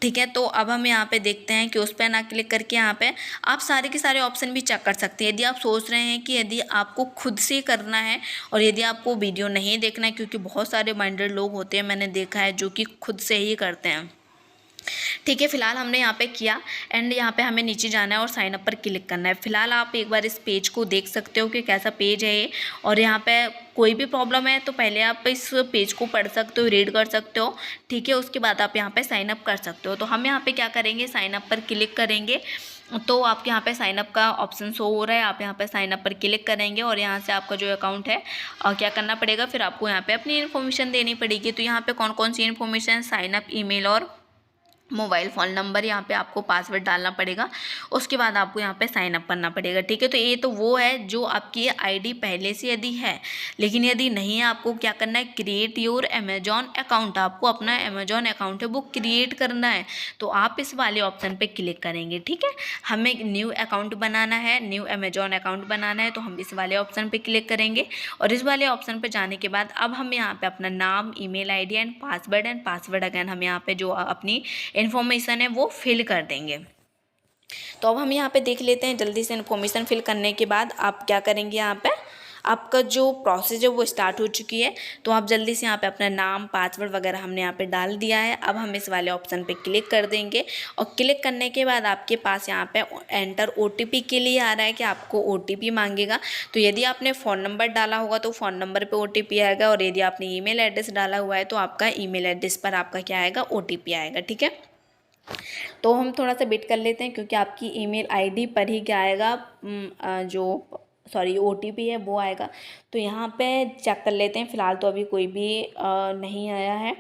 ठीक है। तो अब हम यहाँ पे देखते हैं कि उस पर ना क्लिक करके यहाँ पे आप सारे के सारे ऑप्शन भी चेक कर सकते हैं। यदि आप सोच रहे हैं कि यदि आपको खुद से करना है और यदि आपको वीडियो नहीं देखना है, क्योंकि बहुत सारे माइंडेड लोग होते हैं, मैंने देखा है, जो कि खुद से ही करते हैं, ठीक है। फिलहाल हमने यहाँ पे किया एंड यहाँ पे हमें नीचे जाना है और साइन अप पर क्लिक करना है। फिलहाल आप एक बार इस पेज को देख सकते हो कि कैसा पेज है ये, और यहाँ पे कोई भी प्रॉब्लम है तो पहले आप इस पेज को पढ़ सकते हो, रीड कर सकते हो, ठीक है। उसके बाद आप यहाँ पे साइन अप कर सकते हो। तो हम यहाँ पे क्या करेंगे, साइन अप पर क्लिक करेंगे, तो आपके यहाँ पे साइन अप का ऑप्शन शो हो रहा है। आप यहाँ पे साइन अप पर क्लिक करेंगे और यहाँ से आपका जो अकाउंट है क्या करना पड़ेगा, फिर आपको यहाँ पे अपनी इन्फॉर्मेशन देनी पड़ेगी। तो यहाँ पे कौन कौन सी इन्फॉर्मेशन, साइन अप, ईमेल और मोबाइल फ़ोन नंबर, यहाँ पे आपको पासवर्ड डालना पड़ेगा। उसके बाद आपको यहाँ पे साइन अप करना पड़ेगा, ठीक है। तो ये तो वो है जो आपकी आईडी पहले से यदि है, लेकिन यदि नहीं है, आपको क्या करना है, क्रिएट योर अमेजॉन अकाउंट। आपको अपना अमेजॉन अकाउंट है वो क्रिएट करना है। तो आप इस वाले ऑप्शन पे क्लिक करेंगे, ठीक है। हमें न्यू अकाउंट बनाना है, न्यू अमेजॉन अकाउंट बनाना है, तो हम इस वाले ऑप्शन पे क्लिक करेंगे। और इस वाले ऑप्शन पे जाने के बाद अब हम यहाँ पे अपना नाम, email ID and password again हम यहाँ पे जो अपनी इन्फॉर्मेशन है वो फिल कर देंगे। तो अब हम यहाँ पे देख लेते हैं जल्दी से। इन्फॉर्मेशन फिल करने के बाद आप क्या करेंगे, यहाँ पे आपका जो प्रोसेस है वो स्टार्ट हो चुकी है। तो आप जल्दी से यहाँ पे अपना नाम, पासवर्ड वगैरह हमने यहाँ पे डाल दिया है। अब हम इस वाले ऑप्शन पे क्लिक कर देंगे और क्लिक करने के बाद आपके पास यहाँ पे एंटर ओटीपी के लिए आ रहा है कि आपको ओटीपी मांगेगा। तो यदि आपने फ़ोन नंबर डाला होगा तो फ़ोन नंबर पे ओटीपी आएगा, और यदि आपने ईमेल एड्रेस डाला हुआ है तो आपका ईमेल एड्रेस पर आपका क्या आएगा, ओटीपी आएगा, ठीक है। तो हम थोड़ा सा वेट कर लेते हैं क्योंकि आपकी ईमेल आईडी पर ही क्या आएगा, ओटीपी है वो आएगा। तो यहाँ पे चेक कर लेते हैं। फ़िलहाल तो अभी कोई भी नहीं आया है।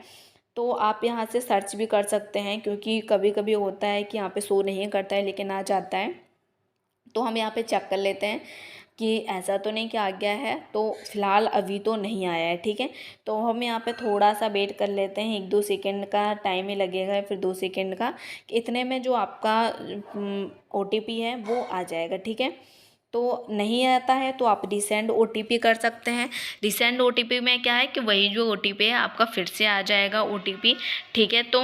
तो आप यहाँ से सर्च भी कर सकते हैं क्योंकि कभी कभी होता है कि यहाँ पे शो नहीं करता है लेकिन आ जाता है। तो हम यहाँ पे चेक कर लेते हैं कि ऐसा तो नहीं कि आ गया है। तो फ़िलहाल अभी तो नहीं आया है, ठीक है। तो हम यहाँ पे थोड़ा सा वेट कर लेते हैं, 1-2 सेकंड का टाइम ही लगेगा, फिर 2 सेकंड का। इतने में जो आपका ओटीपी है वो आ जाएगा, ठीक है। तो नहीं आता है तो आप रीसेंड ओटीपी कर सकते हैं। रीसेंड ओटीपी में क्या है कि वही जो ओटीपी है आपका फिर से आ जाएगा ओटीपी, ठीक है। तो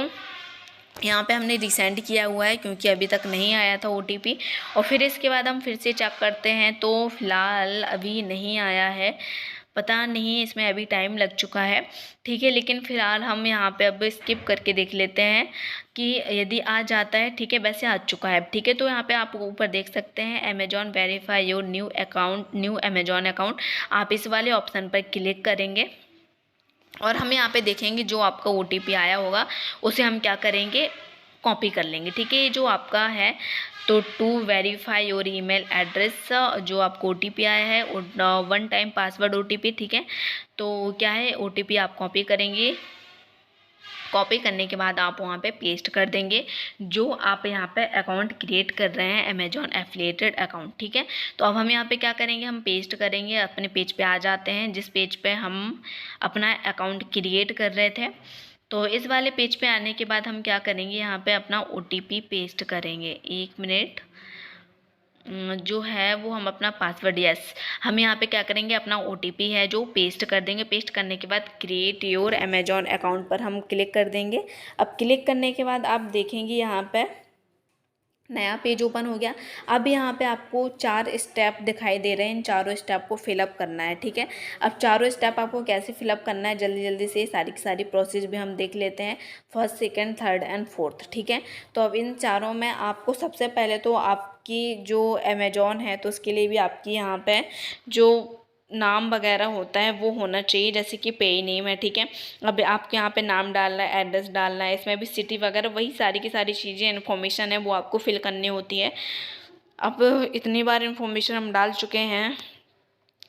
यहाँ पे हमने रिसेंड किया हुआ है क्योंकि अभी तक नहीं आया था ओटीपी। और फिर इसके बाद हम फिर से चेक करते हैं तो फ़िलहाल अभी नहीं आया है, पता नहीं इसमें अभी टाइम लग चुका है, ठीक है। लेकिन फ़िलहाल हम यहाँ पे अब स्किप करके देख लेते हैं कि यदि आ जाता है, ठीक है। वैसे आ चुका है, ठीक है। तो यहाँ पे आप ऊपर देख सकते हैं Amazon verify your new account, new Amazon account. आप इस वाले ऑप्शन पर क्लिक करेंगे और हम यहाँ पे देखेंगे जो आपका ओटीपी आया होगा उसे हम क्या करेंगे, कॉपी कर लेंगे, ठीक है। ये जो आपका है तो to verify your email address, जो आपको ओटीपी आया है 1 टाइम पासवर्ड ओटीपी, ठीक है। तो क्या है, ओटीपी आप कॉपी करेंगे। कॉपी करने के बाद आप वहाँ पे पेस्ट कर देंगे जो आप यहाँ पे अकाउंट क्रिएट कर रहे हैं, अमेजॉन एफिलिएटेड अकाउंट, ठीक है। तो अब हम यहाँ पे क्या करेंगे, हम पेस्ट करेंगे। अपने पेज पे आ जाते हैं जिस पेज पे हम अपना अकाउंट क्रिएट कर रहे थे। तो इस वाले पेज पे आने के बाद हम क्या करेंगे, यहाँ पे अपना ओटीपी पेस्ट करेंगे। 1 मिनट, जो है वो हम अपना पासवर्ड, यस, हम यहाँ पे क्या करेंगे, अपना ओटीपी है जो पेस्ट कर देंगे। पेस्ट करने के बाद क्रिएट योर अमेजॉन अकाउंट पर हम क्लिक कर देंगे। अब क्लिक करने के बाद आप देखेंगे यहाँ पे नया पेज ओपन हो गया। अब यहाँ पे आपको 4 स्टेप दिखाई दे रहे हैं, इन चारों स्टेप को फिलअप करना है, ठीक है। अब चारों स्टेप आपको कैसे फिलअप करना है, जल्दी जल्दी से सारी की सारी प्रोसेस भी हम देख लेते हैं, 1st, 2nd, 3rd and 4th, ठीक है। तो अब इन चारों में आपको सबसे पहले तो आपकी जो अमेजॉन है तो उसके लिए भी आपकी यहाँ पे जो नाम वगैरह होता है वो होना चाहिए, जैसे कि पे नेम है, ठीक है। अब आपके यहाँ पे नाम डालना है, एड्रेस डालना है, इसमें भी सिटी वगैरह वही सारी की सारी चीज़ें, इन्फॉर्मेशन है वो आपको फिल करनी होती है। अब इतनी बार इन्फॉर्मेशन हम डाल चुके हैं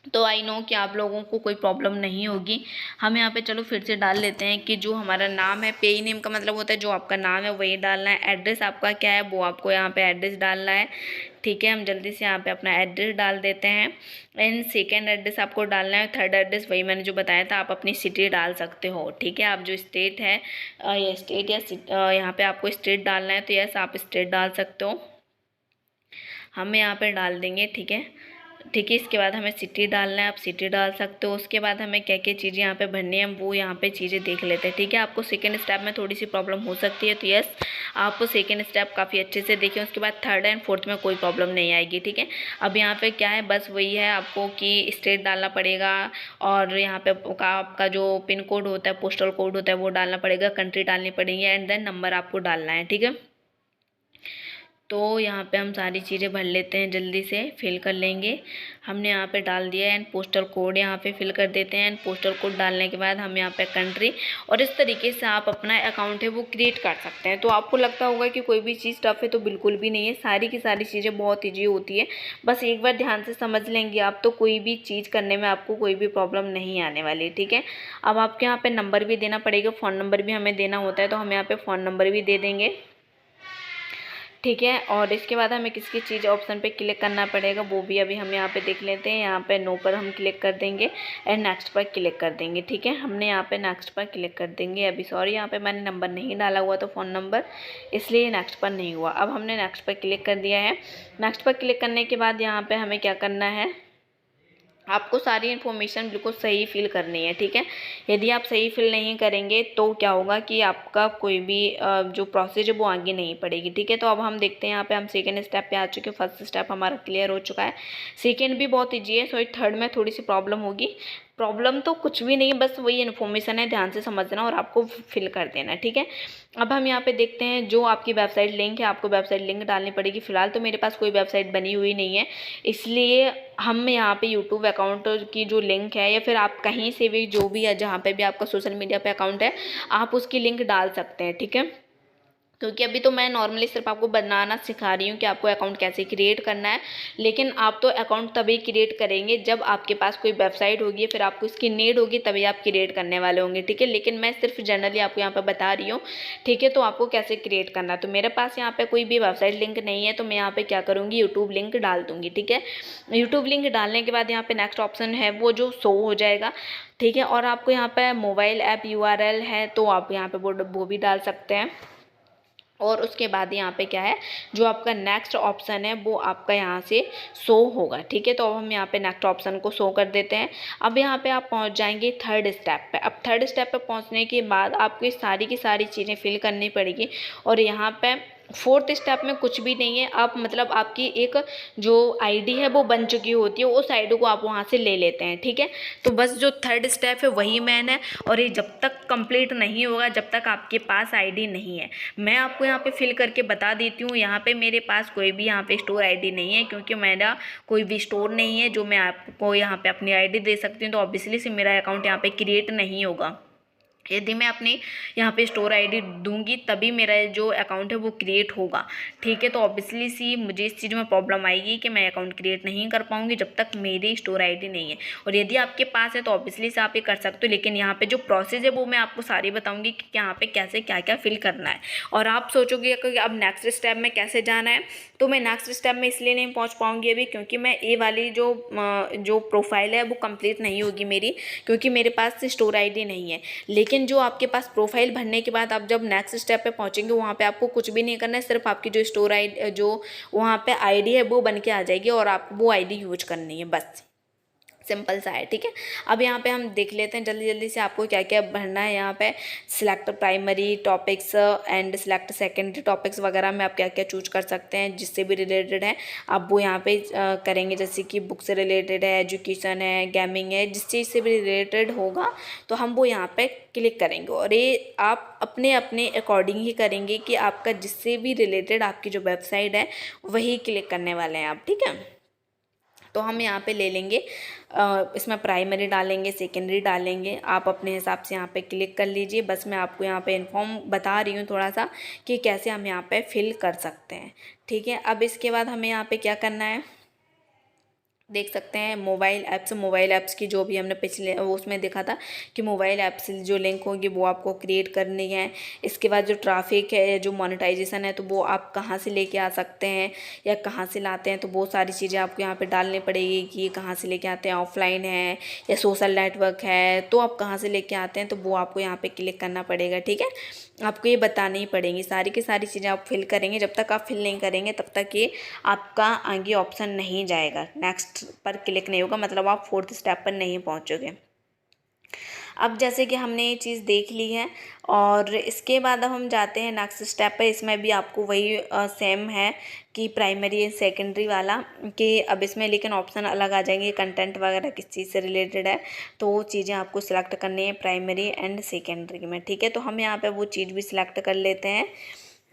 तो आई नो कि आप लोगों को कोई प्रॉब्लम नहीं होगी। हम यहाँ पे चलो फिर से डाल लेते हैं कि जो हमारा नाम है, पे नेम का मतलब होता है जो आपका नाम है वही डालना है। एड्रेस आपका क्या है वो आपको यहाँ पे एड्रेस डालना है, ठीक है। हम जल्दी से यहाँ पे अपना एड्रेस डाल देते हैं। एंड 2nd एड्रेस आपको डालना है। 3rd एड्रेस वही मैंने जो बताया था, आप अपनी सिटी डाल सकते हो, ठीक है। आप जो स्टेट है या स्टेट या यहाँ पे आपको स्टेट डालना है तो यस आप स्टेट डाल सकते हो, हम यहाँ पे डाल देंगे, ठीक है। ठीक है, इसके बाद हमें सिटी डालना है, आप सिटी डाल सकते हो। उसके बाद हमें क्या क्या चीज़ें यहाँ पे भरनी है वो यहाँ पे चीज़ें देख लेते हैं, ठीक है। आपको 2nd स्टेप में थोड़ी सी प्रॉब्लम हो सकती है तो यस आप 2nd स्टेप काफ़ी अच्छे से देखें। उसके बाद 3rd एंड 4th में कोई प्रॉब्लम नहीं आएगी, ठीक है। अब यहाँ पे क्या है, बस वही है आपको कि स्टेट डालना पड़ेगा और यहाँ पे आपका जो पिन कोड होता है, पोस्टल कोड होता है वो डालना पड़ेगा, कंट्री डालनी पड़ेगी एंड देन नंबर आपको डालना है, ठीक है। तो यहाँ पे हम सारी चीज़ें भर लेते हैं, जल्दी से फिल कर लेंगे। हमने यहाँ पे डाल दिया है एंड पोस्टल कोड यहाँ पे फिल कर देते हैं। एंड पोस्टल कोड डालने के बाद हम यहाँ पे कंट्री, और इस तरीके से आप अपना अकाउंट है वो क्रिएट कर सकते हैं। तो आपको लगता होगा कि कोई भी चीज़ टफ है, तो बिल्कुल भी नहीं है, सारी की सारी चीज़ें बहुत ईजी होती है। बस एक बार ध्यान से समझ लेंगे आप, तो कोई भी चीज़ करने में आपको कोई भी प्रॉब्लम नहीं आने वाली, ठीक है। अब आपके यहाँ पे नंबर भी देना पड़ेगा, फ़ोन नंबर भी हमें देना होता है, तो हम यहाँ पे फ़ोन नंबर भी दे देंगे, ठीक है। और इसके बाद हमें किसकी चीज़ ऑप्शन पे क्लिक करना पड़ेगा, वो भी अभी हम यहाँ पे देख लेते हैं। यहाँ पे नो पर हम क्लिक कर देंगे एंड नेक्स्ट पर क्लिक कर देंगे, ठीक है। हमने यहाँ पे नेक्स्ट पर क्लिक कर देंगे। अभी सॉरी, यहाँ पे मैंने नंबर नहीं डाला हुआ, तो फ़ोन नंबर, इसलिए नेक्स्ट पर नहीं हुआ। अब हमने नेक्स्ट पर क्लिक कर दिया है। नेक्स्ट पर क्लिक करने के बाद यहाँ पर हमें क्या करना है, आपको सारी इन्फॉर्मेशन बिल्कुल सही फिल करनी है, ठीक है। यदि आप सही फिल नहीं करेंगे तो क्या होगा कि आपका कोई भी जो प्रोसेस है वो आगे नहीं बढ़ेगी, ठीक है। तो अब हम देखते हैं, यहाँ पे हम सेकंड स्टेप पे आ चुके हैं। फर्स्ट स्टेप हमारा क्लियर हो चुका है, सेकंड भी बहुत ईजी है। सो थर्ड में थोड़ी सी प्रॉब्लम होगी। प्रॉब्लम तो कुछ भी नहीं, बस वही इन्फॉर्मेशन है, ध्यान से समझना और आपको फिल कर देना, ठीक है। अब हम यहाँ पे देखते हैं जो आपकी वेबसाइट लिंक है, आपको वेबसाइट लिंक डालनी पड़ेगी। फिलहाल तो मेरे पास कोई वेबसाइट बनी हुई नहीं है, इसलिए हम यहाँ पे यूट्यूब अकाउंट की जो लिंक है, या फिर आप कहीं से भी जो भी है, जहाँ पे भी आपका सोशल मीडिया पे अकाउंट है, आप उसकी लिंक डाल सकते हैं, ठीक है। क्योंकि अभी तो मैं नॉर्मली सिर्फ आपको बनाना सिखा रही हूँ कि आपको अकाउंट कैसे क्रिएट करना है, लेकिन आप तो अकाउंट तभी क्रिएट करेंगे जब आपके पास कोई वेबसाइट होगी, फिर आपको इसकी नीड होगी, तभी आप क्रिएट करने वाले होंगे, ठीक है। लेकिन मैं सिर्फ जनरली आपको यहाँ पर बता रही हूँ, ठीक है। तो आपको कैसे क्रिएट करना है, तो मेरे पास यहाँ पर कोई भी वेबसाइट लिंक नहीं है, तो मैं यहाँ पर क्या करूँगी, यूट्यूब लिंक डाल दूँगी, ठीक है। यूट्यूब लिंक डालने के बाद यहाँ पर नेक्स्ट ऑप्शन है वो जो शो हो जाएगा, ठीक है। और आपको यहाँ पर मोबाइल ऐप URL है, तो आप यहाँ पर वो भी डाल सकते हैं। और उसके बाद यहाँ पे क्या है, जो आपका नेक्स्ट ऑप्शन है वो आपका यहाँ से शो होगा, ठीक है। तो अब हम यहाँ पे नेक्स्ट ऑप्शन को शो कर देते हैं। अब यहाँ पे आप पहुँच जाएंगे थर्ड स्टेप पे। अब थर्ड स्टेप पे पहुँचने के बाद आपको ये सारी की सारी चीज़ें फिल करनी पड़ेगी। और यहाँ पे फोर्थ स्टेप में कुछ भी नहीं है, आप मतलब आपकी एक जो आईडी है वो बन चुकी होती है, उस आईडी को आप वहाँ से ले लेते हैं, ठीक है। तो बस जो थर्ड स्टेप है वही मेन है, और ये जब तक कंप्लीट नहीं होगा जब तक आपके पास आईडी नहीं है। मैं आपको यहाँ पे फिल करके बता देती हूँ, यहाँ पे मेरे पास कोई भी यहाँ पे स्टोर आईडी नहीं है, क्योंकि मेरा कोई भी स्टोर नहीं है जो मैं आपको यहाँ पे अपनी आईडी दे सकती हूँ। तो ऑब्वियसली से मेरा अकाउंट यहाँ पे क्रिएट नहीं होगा। यदि मैं अपनी यहाँ पे स्टोर आईडी दूंगी तभी मेरा जो अकाउंट है वो क्रिएट होगा, ठीक है। तो ऑब्वियसली सी मुझे इस चीज़ में प्रॉब्लम आएगी कि मैं अकाउंट क्रिएट नहीं कर पाऊंगी जब तक मेरी स्टोर आईडी नहीं है। और यदि आपके पास है तो ऑब्वियसली से आप ये कर सकते हो, लेकिन यहाँ पे जो प्रोसेस है वो मैं आपको सारी बताऊँगी कि यहाँ पे कैसे क्या क्या फिल करना है। और आप सोचोगे कि अब नेक्स्ट स्टेप में कैसे जाना है, तो मैं नेक्स्ट स्टेप में इसलिए नहीं पहुँच पाऊँगी अभी, क्योंकि मैं ये वाली जो प्रोफाइल है वो कंप्लीट नहीं होगी मेरी, क्योंकि मेरे पास स्टोर आईडी नहीं है। लेकिन जो आपके पास प्रोफाइल भरने के बाद आप जब नेक्स्ट स्टेप पे पहुंचेंगे, वहाँ पे आपको कुछ भी नहीं करना है, सिर्फ आपकी जो स्टोर आईडी जो वहाँ पे आईडी है वो बन के आ जाएगी, और आप वो आईडी यूज करनी है, बस सिंपल सा है, ठीक है। अब यहाँ पे हम देख लेते हैं जल्दी जल्दी से आपको क्या क्या भरना है। यहाँ पे select primary topics and select secondary topics वगैरह में आप क्या क्या चूज कर सकते हैं जिससे भी रिलेटेड है, आप वो यहाँ पे करेंगे। जैसे कि बुक से रिलेटेड है, एजुकेशन है, गेमिंग है, जिस चीज़ से भी रिलेटेड होगा तो हम वो यहाँ पे क्लिक करेंगे। और ये आप अपने अपने अकॉर्डिंग ही करेंगे कि आपका जिससे भी रिलेटेड आपकी जो वेबसाइट है वही क्लिक करने वाले हैं आप, ठीक है। तो हम यहाँ पे ले लेंगे, इसमें प्राइमरी डालेंगे, सेकेंडरी डालेंगे, आप अपने हिसाब से यहाँ पे क्लिक कर लीजिए। बस मैं आपको यहाँ पे इन्फॉर्म बता रही हूँ थोड़ा सा कि कैसे हम यहाँ पे फिल कर सकते हैं, ठीक है। अब इसके बाद हमें यहाँ पे क्या करना है, देख सकते हैं मोबाइल ऐप्स की जो भी हमने पिछले वो उसमें देखा था कि मोबाइल ऐप्स जो लिंक होगी वो आपको क्रिएट करनी है। इसके बाद जो ट्रैफिक है, जो मोनेटाइजेशन है, तो वो आप कहाँ से लेके आ सकते हैं या कहाँ से लाते हैं, तो वो सारी चीज़ें आपको यहाँ पे डालनी पड़ेगी कि कहाँ से लेके आते हैं, ऑफलाइन है या सोशल नेटवर्क है, तो आप कहाँ से लेके आते हैं, तो वो आपको यहाँ पर क्लिक करना पड़ेगा, ठीक है। आपको ये बतानी ही पड़ेंगी, सारी की सारी चीज़ें आप फिल करेंगे। जब तक आप फिल नहीं करेंगे तब तक ये आपका आगे ऑप्शन नहीं जाएगा, नेक्स्ट पर क्लिक नहीं होगा, मतलब आप फोर्थ स्टेप पर नहीं पहुंचोगे। अब जैसे कि हमने ये चीज़ देख ली है, और इसके बाद अब हम जाते हैं नेक्स्ट स्टेप पर। इसमें भी आपको वही सेम है कि प्राइमरी एंड सेकेंडरी वाला, कि अब इसमें लेकिन ऑप्शन अलग आ जाएंगे, कंटेंट वगैरह किस चीज़ से रिलेटेड है, तो वो चीज़ें आपको सिलेक्ट करनी है प्राइमरी एंड सेकेंडरी में, ठीक है। तो हम यहाँ पे वो चीज़ भी सिलेक्ट कर लेते हैं।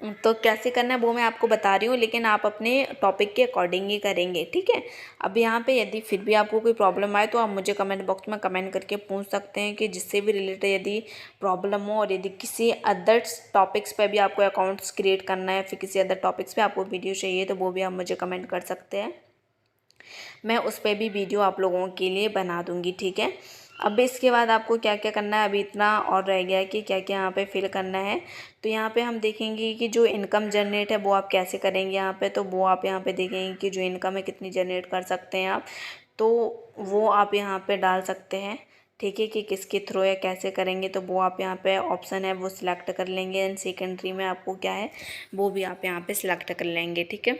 तो कैसे करना है वो मैं आपको बता रही हूँ, लेकिन आप अपने टॉपिक के अकॉर्डिंग ही करेंगे, ठीक है। अब यहाँ पे यदि फिर भी आपको कोई प्रॉब्लम आए तो आप मुझे कमेंट बॉक्स में कमेंट करके पूछ सकते हैं कि जिससे भी रिलेटेड यदि प्रॉब्लम हो, और यदि किसी अदर टॉपिक्स पे भी आपको अकाउंट्स क्रिएट करना है, फिर किसी अदर टॉपिक्स पे आपको वीडियो चाहिए तो वो भी आप मुझे कमेंट कर सकते हैं। मैं उस पर भी वीडियो आप लोगों के लिए बना दूँगी, ठीक है। अब इसके बाद आपको क्या क्या करना है, अभी इतना और रह गया है कि क्या क्या यहाँ पे फिल करना है। तो यहाँ पे हम देखेंगे कि जो इनकम जनरेट है वो आप कैसे करेंगे यहाँ पे, तो वो आप यहाँ पे देखेंगे कि जो इनकम है कितनी जनरेट कर सकते हैं आप, तो वो आप यहाँ पे डाल सकते हैं, ठीक है, कि किसके थ्रू या कैसे करेंगे। तो वो आप यहाँ पे ऑप्शन है वो सिलेक्ट कर लेंगे, एंड सेकेंडरी में आपको क्या है वो भी आप यहाँ पे सिलेक्ट कर लेंगे, ठीक है।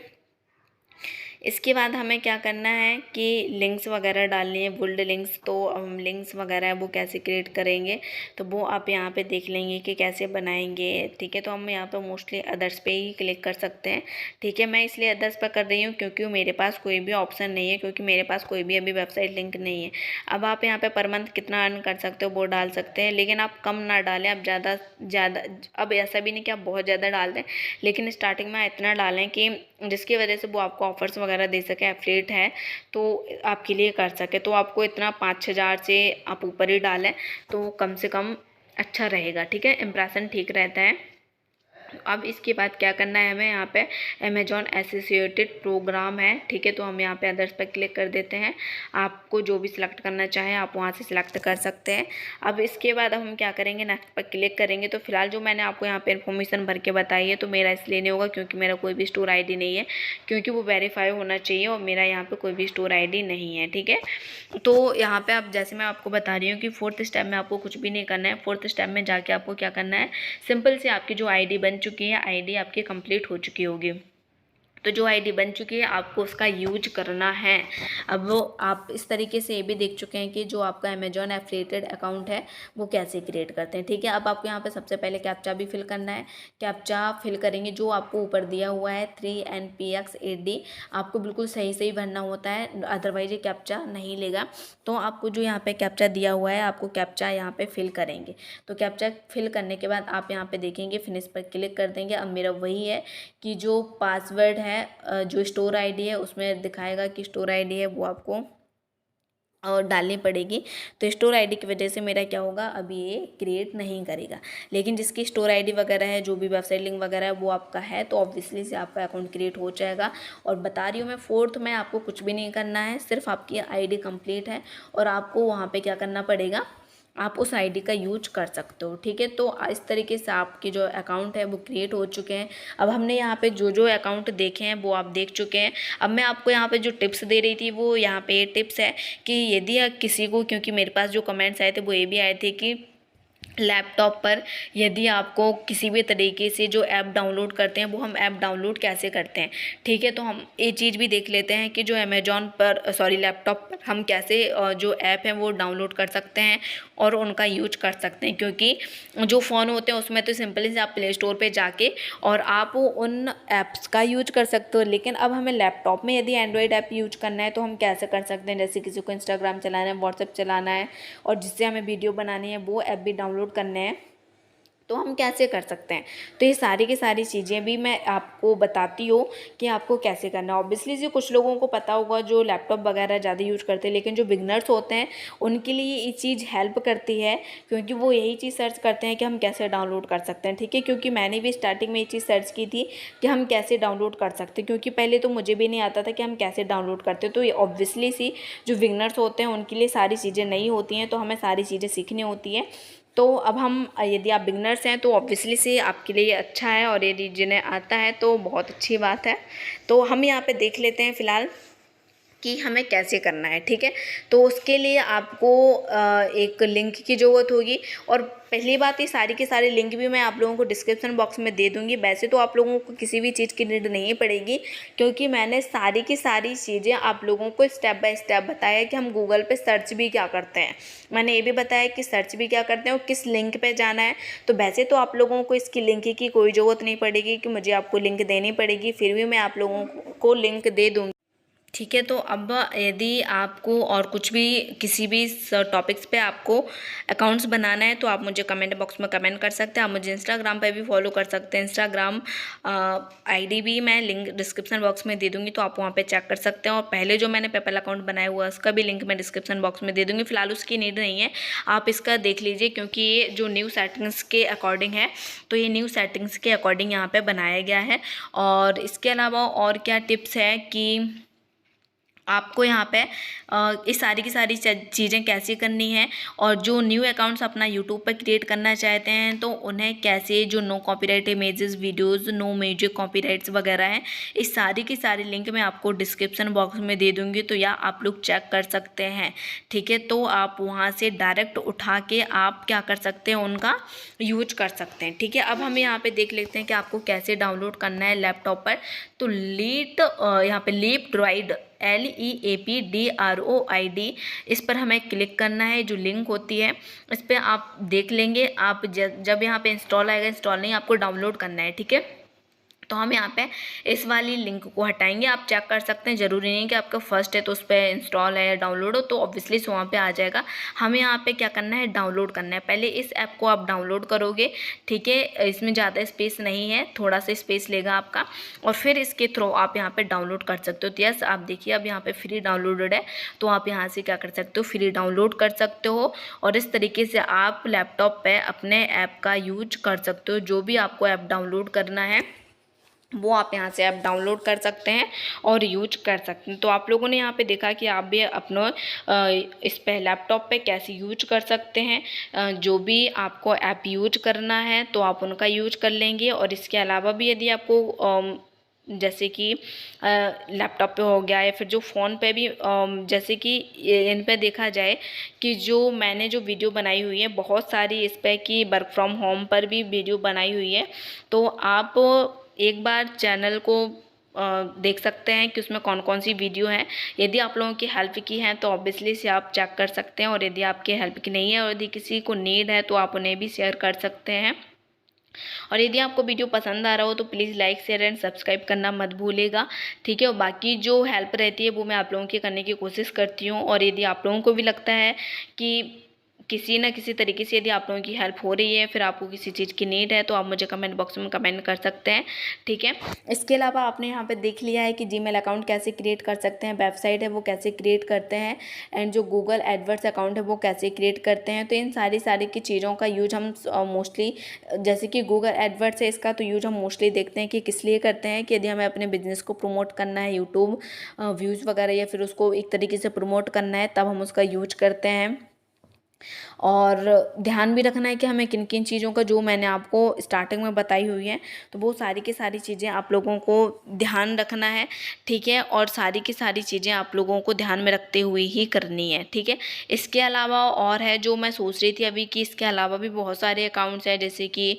इसके बाद हमें क्या करना है कि लिंक्स वगैरह डालनी है, बुल्ड लिंक्स। तो हम लिंक्स वगैरह वो कैसे क्रिएट करेंगे तो वो आप यहाँ पे देख लेंगे कि कैसे बनाएंगे, ठीक है। तो हम यहाँ पे मोस्टली अदर्स पे ही क्लिक कर सकते हैं, ठीक है। मैं इसलिए अदर्स पर कर रही हूँ क्योंकि मेरे पास कोई भी ऑप्शन नहीं है, क्योंकि मेरे पास कोई भी अभी वेबसाइट लिंक नहीं है। अब आप यहाँ पर पर मंथ कितना अर्न कर सकते हो वो डाल सकते हैं, लेकिन आप कम ना डालें, आप ज़्यादा अब ऐसा भी नहीं कि आप बहुत ज़्यादा डाल दें, लेकिन स्टार्टिंग में इतना डालें कि जिसकी वजह से वो आपको ऑफर्स वगैरह दे सके, एफिलिएट है तो आपके लिए कर सके। तो आपको इतना 5-6 हज़ार से आप ऊपर ही डालें तो कम से कम अच्छा रहेगा, ठीक है, इम्प्रेशन ठीक रहता है। अब इसके बाद क्या करना है, हमें यहाँ पे अमेजॉन एसोसिएटेड प्रोग्राम है, ठीक है। तो हम यहाँ पे अदर्स पर क्लिक कर देते हैं, आपको जो भी सिलेक्ट करना चाहें आप वहाँ से सिलेक्ट कर सकते हैं। अब इसके बाद हम क्या करेंगे, नेक्स्ट पर क्लिक करेंगे। तो फिलहाल जो मैंने आपको यहाँ पे इन्फॉर्मेशन भर के बताई है तो मेरा इसलिए नहीं होगा क्योंकि मेरा कोई भी स्टोर ID नहीं है, क्योंकि वो वेरीफाई होना चाहिए और मेरा यहाँ पर कोई भी स्टोर ID नहीं है, ठीक है। तो यहाँ पर आप जैसे मैं आपको बता रही हूँ कि 4th स्टेप में आपको कुछ भी नहीं करना है। 4th स्टेप में जाके आपको क्या करना है, सिंपल से आपकी जो ID बन चुकी है, आईडी आपकी कंप्लीट हो चुकी होगी, तो जो आईडी बन चुकी है आपको उसका यूज करना है। अब वो आप इस तरीके से ये भी देख चुके हैं कि जो आपका अमेजॉन एफिलिएटेड अकाउंट है वो कैसे क्रिएट करते हैं, ठीक है। अब आपको यहाँ पे सबसे पहले कैप्चा भी फिल करना है। कैप्चा फिल करेंगे जो आपको ऊपर दिया हुआ है 3NPX8D, आपको बिल्कुल सही सही भरना होता है, अदरवाइज ये कैप्चा नहीं लेगा। तो आपको जो यहाँ पे कैप्चा दिया हुआ है आपको कैप्चा यहाँ पे फिल करेंगे। तो कैप्चा फिल करने के बाद आप यहाँ पे देखेंगे फिनिश पर क्लिक कर देंगे। अब मेरा वही है कि जो पासवर्ड है जो स्टोर आईडी है उसमें दिखाएगा कि स्टोर आईडी है वो आपको और डालनी पड़ेगी। तो स्टोर आईडी की वजह से मेरा क्या होगा, अभी ये क्रिएट नहीं करेगा, लेकिन जिसकी स्टोर आईडी वगैरह है, जो भी वेबसाइट लिंक वगैरह है वो आपका है तो ऑब्वियसली से आपका अकाउंट क्रिएट हो जाएगा। और बता रही हूँ मैं 4th में आपको कुछ भी नहीं करना है, सिर्फ आपकी आईडी कंप्लीट है और आपको वहाँ पे क्या करना पड़ेगा, आप उस आईडी का यूज कर सकते हो, ठीक है। तो इस तरीके से आपके जो अकाउंट है वो क्रिएट हो चुके हैं। अब हमने यहाँ पे जो जो अकाउंट देखे हैं वो आप देख चुके हैं। अब मैं आपको यहाँ पे जो टिप्स दे रही थी वो यहाँ पे टिप्स है कि यदि किसी को, क्योंकि मेरे पास जो कमेंट्स आए थे वो ये भी आए थे कि लैपटॉप पर यदि आपको किसी भी तरीके से जो ऐप डाउनलोड करते हैं वो हम ऐप डाउनलोड कैसे करते हैं, ठीक है। तो हम ये चीज़ भी देख लेते हैं कि जो अमेजॉन पर लैपटॉप पर हम कैसे जो ऐप हैं वो डाउनलोड कर सकते हैं और उनका यूज कर सकते हैं। क्योंकि जो फ़ोन होते हैं उसमें तो सिंपली से आप प्ले स्टोर पर जाके और आप उन ऐप्स का यूज कर सकते हो, लेकिन अब हमें लैपटॉप में यदि एंड्रॉयड ऐप यूज करना है तो हम कैसे कर सकते हैं। जैसे किसी को इंस्टाग्राम चलाना है, व्हाट्सएप चलाना है और जिससे हमें वीडियो बनानी है वो ऐप भी डाउनलोड करने हैं तो हम कैसे कर सकते हैं। तो ये सारी की सारी चीज़ें भी मैं आपको बताती हूँ कि आपको कैसे करना है। ऑब्वियसली से कुछ लोगों को पता होगा जो लैपटॉप वगैरह ज़्यादा यूज करते हैं, लेकिन जो बिगनर्स होते हैं उनके लिए ये चीज़ हेल्प करती है, क्योंकि वो यही चीज़ सर्च करते हैं कि हम कैसे डाउनलोड कर सकते हैं, ठीक है। क्योंकि मैंने भी स्टार्टिंग में ये चीज़ सर्च की थी कि हम कैसे डाउनलोड कर सकते हैं, क्योंकि पहले तो मुझे भी नहीं आता था कि हम कैसे डाउनलोड करते हैं। तो ये ऑब्वियसली सी जो बिगनर्स होते हैं उनके लिए सारी चीज़ें नहीं होती हैं, तो हमें सारी चीज़ें सीखनी होती हैं। तो अब हम यदि आप बिगनर्स हैं तो ऑब्वियसली से आपके लिए अच्छा है, और यदि जिन्हें आता है तो बहुत अच्छी बात है। तो हम यहाँ पे देख लेते हैं फ़िलहाल कि हमें कैसे करना है, ठीक है। तो उसके लिए आपको एक लिंक की ज़रूरत होगी, और पहली बात ये सारी के सारे लिंक भी मैं आप लोगों को डिस्क्रिप्शन बॉक्स में दे दूँगी। वैसे तो आप लोगों को किसी भी चीज़ की नीड नहीं पड़ेगी, क्योंकि मैंने सारी की सारी चीज़ें आप लोगों को स्टेप बाय स्टेप बताया कि हम गूगल पे सर्च भी क्या करते हैं। मैंने ये भी बताया कि सर्च भी क्या करते हैं और किस लिंक पे जाना है। तो वैसे तो आप लोगों को इसकी लिंक की कोई ज़रूरत नहीं पड़ेगी कि मुझे आपको लिंक देनी पड़ेगी, फिर भी मैं आप लोगों को लिंक दे दूँगी। ठीक है, तो अब यदि आपको और कुछ भी किसी भी टॉपिक्स पे आपको अकाउंट्स बनाना है तो आप मुझे कमेंट बॉक्स में कमेंट कर सकते हैं। आप मुझे इंस्टाग्राम पे भी फॉलो कर सकते हैं। इंस्टाग्राम आईडी भी मैं लिंक डिस्क्रिप्शन बॉक्स में दे दूँगी, तो आप वहाँ पे चेक कर सकते हैं। और पहले जो मैंने पेपल अकाउंट बनाया हुआ है उसका भी लिंक मैं डिस्क्रिप्शन बॉक्स में दे दूँगी। फिलहाल उसकी नीड नहीं है, आप इसका देख लीजिए, क्योंकि ये जो न्यू सेटिंग्स के अकॉर्डिंग है, तो ये न्यू सेटिंग्स के अकॉर्डिंग यहाँ पर बनाया गया है। और इसके अलावा और क्या टिप्स है कि आपको यहाँ पे इस सारी की सारी चीज़ें कैसे करनी है, और जो न्यू अकाउंट्स अपना यूट्यूब पर क्रिएट करना चाहते हैं तो उन्हें कैसे, जो no copyright images, videos, no music copyrights वगैरह हैं, इस सारी की सारी लिंक मैं आपको डिस्क्रिप्शन बॉक्स में दे दूँगी, तो या आप लोग चेक कर सकते हैं। ठीक है, तो आप वहाँ से डायरेक्ट उठा के आप क्या कर सकते हैं, उनका यूज कर सकते हैं। ठीक है, अब हम यहाँ पर देख लेते हैं कि आपको कैसे डाउनलोड करना है लैपटॉप पर। तो यहाँ पे लीप ड्रॉइड LEAPDROID, इस पर हमें क्लिक करना है। जो लिंक होती है इस पर आप देख लेंगे। आप जब यहाँ पे इंस्टॉल आएगा, इंस्टॉल नहीं, आपको डाउनलोड करना है। ठीक है, तो हम यहाँ पे इस वाली लिंक को हटाएंगे। आप चेक कर सकते हैं, ज़रूरी नहीं कि आपका फर्स्ट है तो उस पर इंस्टॉल है या डाउनलोड हो, तो ऑब्वियसली वहाँ पे आ जाएगा। हमें यहाँ पे क्या करना है, डाउनलोड करना है। पहले इस ऐप को आप डाउनलोड करोगे। ठीक है, इसमें ज़्यादा स्पेस नहीं है, थोड़ा सा स्पेस लेगा आपका, और फिर इसके थ्रू आप यहाँ पर डाउनलोड कर सकते हो। तो यस, आप देखिए अब यहाँ पर फ्री डाउनलोडेड है, तो आप यहाँ से क्या कर सकते हो, फ्री डाउनलोड कर सकते हो। और इस तरीके से आप लैपटॉप पर अपने ऐप का यूज कर सकते हो। जो भी आपको ऐप डाउनलोड करना है वो आप यहाँ से ऐप डाउनलोड कर सकते हैं और यूज कर सकते हैं। तो आप लोगों ने यहाँ पे देखा कि आप भी अपना इस पे लैपटॉप पे कैसे यूज कर सकते हैं। जो भी आपको ऐप यूज करना है तो आप उनका यूज कर लेंगे। और इसके अलावा भी यदि आपको जैसे कि लैपटॉप पे हो गया या फिर जो फ़ोन पे भी, जैसे कि इन पे देखा जाए कि जो मैंने जो वीडियो बनाई हुई है बहुत सारी इस पे कि वर्क फ्रॉम होम पर भी वीडियो बनाई हुई है, तो आप एक बार चैनल को देख सकते हैं कि उसमें कौन कौन सी वीडियो हैं। यदि आप लोगों की हेल्प की हैं तो ऑब्वियसली से आप चेक कर सकते हैं, और यदि आपके हेल्प की नहीं है और यदि किसी को नीड है तो आप उन्हें भी शेयर कर सकते हैं। और यदि आपको वीडियो पसंद आ रहा हो तो please like, share and subscribe करना मत भूलिएगा। ठीक है, और बाकी जो हेल्प रहती है वो मैं आप लोगों की करने की कोशिश करती हूँ। और यदि आप लोगों को भी लगता है कि किसी न किसी तरीके से यदि आप लोगों की हेल्प हो रही है, फिर आपको किसी चीज़ की नीड है, तो आप मुझे कमेंट बॉक्स में कमेंट कर सकते हैं। ठीक है, इसके अलावा आपने यहाँ पे देख लिया है कि जीमेल अकाउंट कैसे क्रिएट कर सकते हैं, वेबसाइट है वो कैसे क्रिएट करते हैं, एंड जो गूगल एडवर्ड्स अकाउंट है वो कैसे क्रिएट करते हैं। तो इन सारी की चीज़ों का यूज हम मोस्टली, जैसे कि गूगल एडवर्ड्स है, इसका तो यूज हम मोस्टली देखते हैं कि किस लिए करते हैं, कि यदि हमें अपने बिजनेस को प्रमोट करना है, यूट्यूब व्यूज़ वगैरह, या फिर उसको एक तरीके से प्रमोट करना है, तब हम उसका यूज करते हैं। और ध्यान भी रखना है कि हमें किन किन चीज़ों का, जो मैंने आपको स्टार्टिंग में बताई हुई है, तो वो सारी की सारी चीज़ें आप लोगों को ध्यान रखना है। ठीक है, और सारी की सारी चीज़ें आप लोगों को ध्यान में रखते हुए ही करनी है। ठीक है, इसके अलावा और है जो मैं सोच रही थी अभी कि इसके अलावा भी बहुत सारे अकाउंट्स हैं, जैसे कि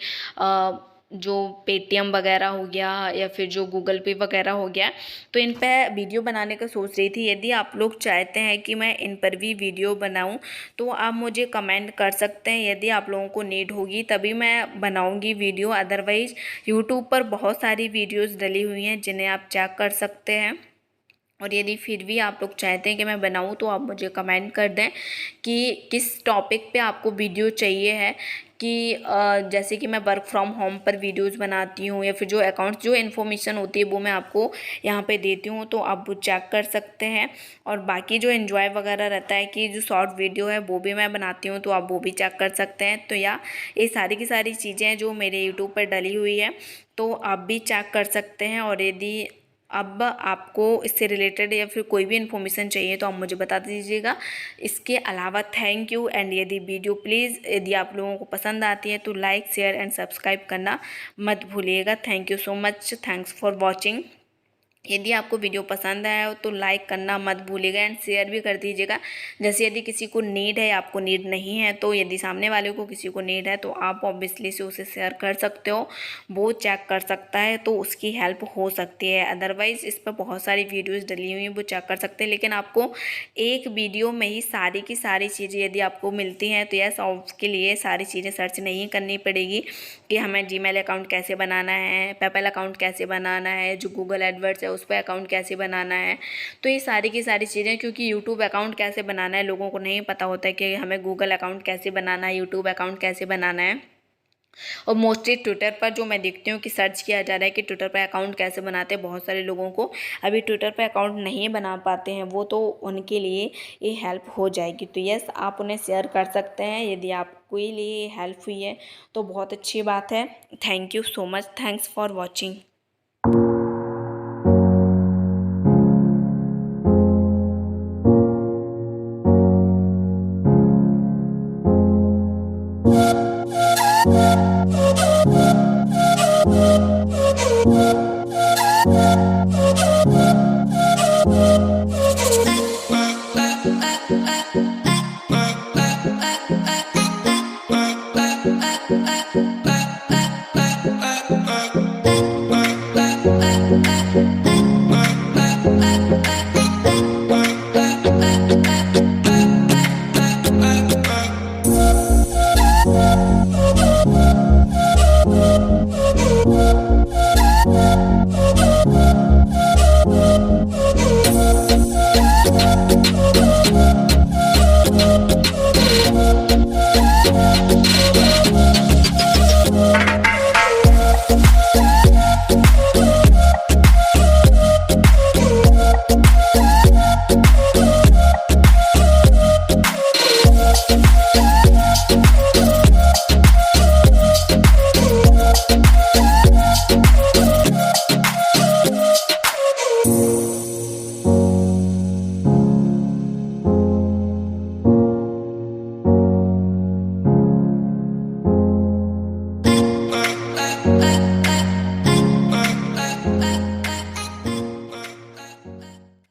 जो पेटीएम वगैरह हो गया या फिर जो गूगल पे वगैरह हो गया, तो इन पर वीडियो बनाने का सोच रही थी। यदि आप लोग चाहते हैं कि मैं इन पर भी वीडियो बनाऊं तो आप मुझे कमेंट कर सकते हैं। यदि आप लोगों को नीड होगी तभी मैं बनाऊंगी वीडियो, अदरवाइज़ यूट्यूब पर बहुत सारी वीडियोस डली हुई हैं जिन्हें आप चेक कर सकते हैं। और यदि फिर भी आप लोग चाहते हैं कि मैं बनाऊं तो आप मुझे कमेंट कर दें कि किस टॉपिक पे आपको वीडियो चाहिए है। कि जैसे कि मैं वर्क फ्रॉम होम पर वीडियोस बनाती हूँ, या फिर जो अकाउंट्स, जो इन्फॉर्मेशन होती है वो मैं आपको यहाँ पे देती हूँ, तो आप वो चेक कर सकते हैं। और बाकी जो एन्जॉय वगैरह रहता है कि जो शॉर्ट वीडियो है वो भी मैं बनाती हूँ, तो आप वो भी चेक कर सकते हैं। तो या ये सारी की सारी चीज़ें जो मेरे यूट्यूब पर डली हुई है तो आप भी चेक कर सकते हैं। और यदि अब आपको इससे रिलेटेड या फिर कोई भी इन्फॉर्मेशन चाहिए तो आप मुझे बता दीजिएगा। इसके अलावा थैंक यू, एंड यदि वीडियो प्लीज़ यदि आप लोगों को पसंद आती है तो लाइक, शेयर एंड सब्सक्राइब करना मत भूलिएगा। Thank you so much, thanks for watching. यदि आपको वीडियो पसंद आया हो तो लाइक करना मत भूलिएगा एंड शेयर भी कर दीजिएगा। जैसे यदि किसी को नीड है, आपको नीड नहीं है, तो यदि सामने वाले को किसी को नीड है तो आप ऑब्वियसली से उसे शेयर कर सकते हो, वो चेक कर सकता है तो उसकी हेल्प हो सकती है। अदरवाइज़ इस पर बहुत सारी वीडियोज़ डली हुई हैं, वो चेक कर सकते हैं। लेकिन आपको एक वीडियो में ही सारी की सारी चीज़ें यदि आपको मिलती हैं तो यस, उसके लिए सारी चीज़ें सर्च नहीं करनी पड़ेगी कि हमें जीमेल अकाउंट कैसे बनाना है, पेपैल अकाउंट कैसे बनाना है, जो गूगल एडवर्ड्स है उस पर अकाउंट कैसे बनाना है। तो ये सारी की सारी चीज़ें, क्योंकि यूट्यूब अकाउंट कैसे बनाना है लोगों को नहीं पता होता है कि हमें गूगल अकाउंट कैसे बनाना है, यूट्यूब अकाउंट कैसे बनाना है। और मोस्टली ट्विटर पर जो मैं देखती हूँ कि सर्च किया जा रहा है कि ट्विटर पर अकाउंट कैसे बनाते हैं, बहुत सारे लोगों को अभी ट्विटर पर अकाउंट नहीं बना पाते हैं वो, तो उनके लिए ये हेल्प हो जाएगी। तो यस, आप उन्हें शेयर कर सकते हैं यदि आपको ये लिए हेल्प हुई है तो बहुत अच्छी बात है। Thank you so much, thanks for watching.